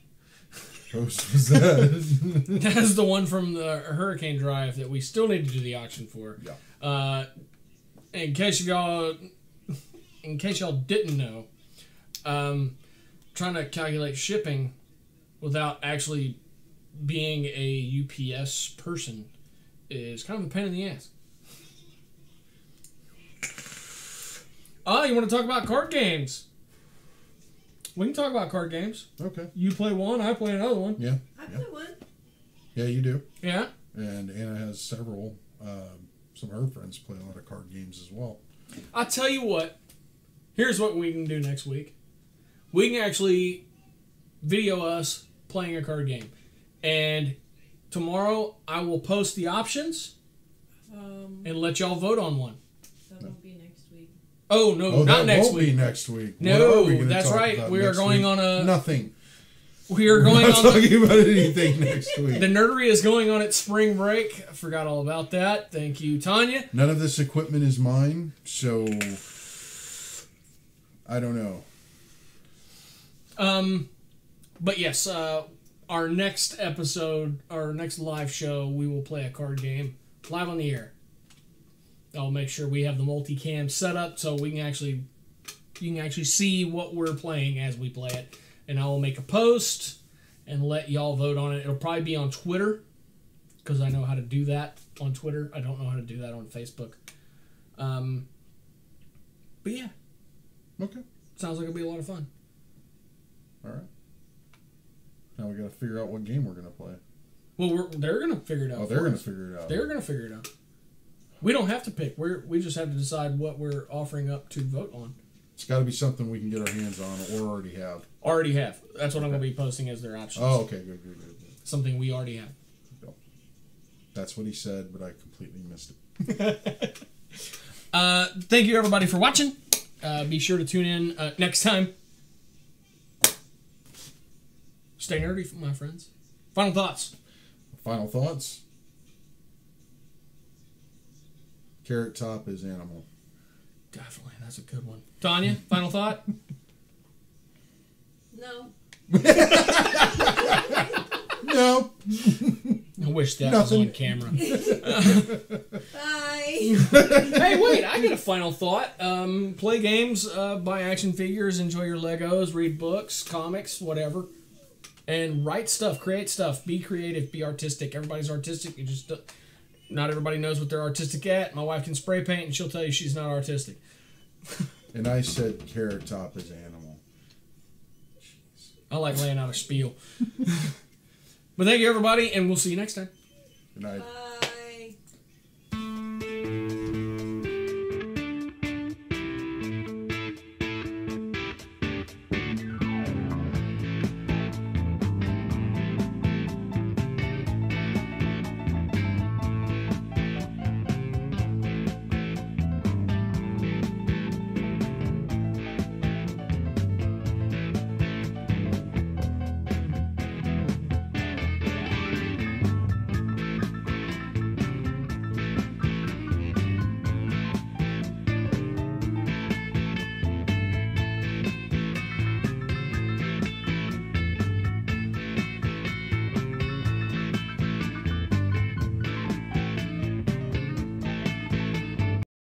Post was that? That's the one from the Hurricane Drive that we still need to do the auction for. Yeah. In case y'all didn't know, trying to calculate shipping without actually being a UPS person is kind of a pain in the ass. You want to talk about card games? We can talk about card games. Okay. You play one, I play another one. Yeah. I play one. Yeah, you do. Yeah. And Anna has several. Some of her friends play a lot of card games as well. I'll tell you what. Here's what we can do next week. We can actually video us playing a card game. And tomorrow I will post the options and let y'all vote on one. That won't be next week. Oh, no, not next won't week. Be next week. No, that's right. We are going on a... Nothing. We are going We're not on... talking about anything next week. The Nerdery is going on its spring break. I forgot all about that. Thank you, Tanya. None of this equipment is mine, so... I don't know. But yes, our next episode, our next live show, we will play a card game live on the air. I'll make sure we have the multicam set up so you can actually see what we're playing as we play it. And I will make a post and let y'all vote on it. It'll probably be on Twitter because I know how to do that on Twitter. I don't know how to do that on Facebook. But yeah. Okay. Sounds like it'll be a lot of fun. All right. Now we got to figure out what game we're going to play. Well, they're going to figure it out. Oh, they're going to figure it out. They're going to figure it out. We don't have to pick. We just have to decide what we're offering up to vote on. It's got to be something we can get our hands on or already have. Already have. That's what I'm going to be posting as their options. Oh, okay. Good. Something we already have. Yep. That's what he said, but I completely missed it. Thank you, everybody, for watching. Be sure to tune in next time. Stay nerdy, my friends. Final thoughts. Final thoughts? Carrot Top is animal. Definitely. That's a good one. Tanya, final thought? No. No. I wish that was on camera. Bye. Hey, wait, I got a final thought. Play games, buy action figures, enjoy your Legos, read books, comics, whatever. And write stuff, create stuff, be creative, be artistic. Everybody's artistic. You just not everybody knows what they're artistic at. My wife can spray paint and she'll tell you she's not artistic. And I said Carrot Top is animal. Jeez. I like laying out a spiel. But thank you, everybody, and we'll see you next time. Good night. Bye.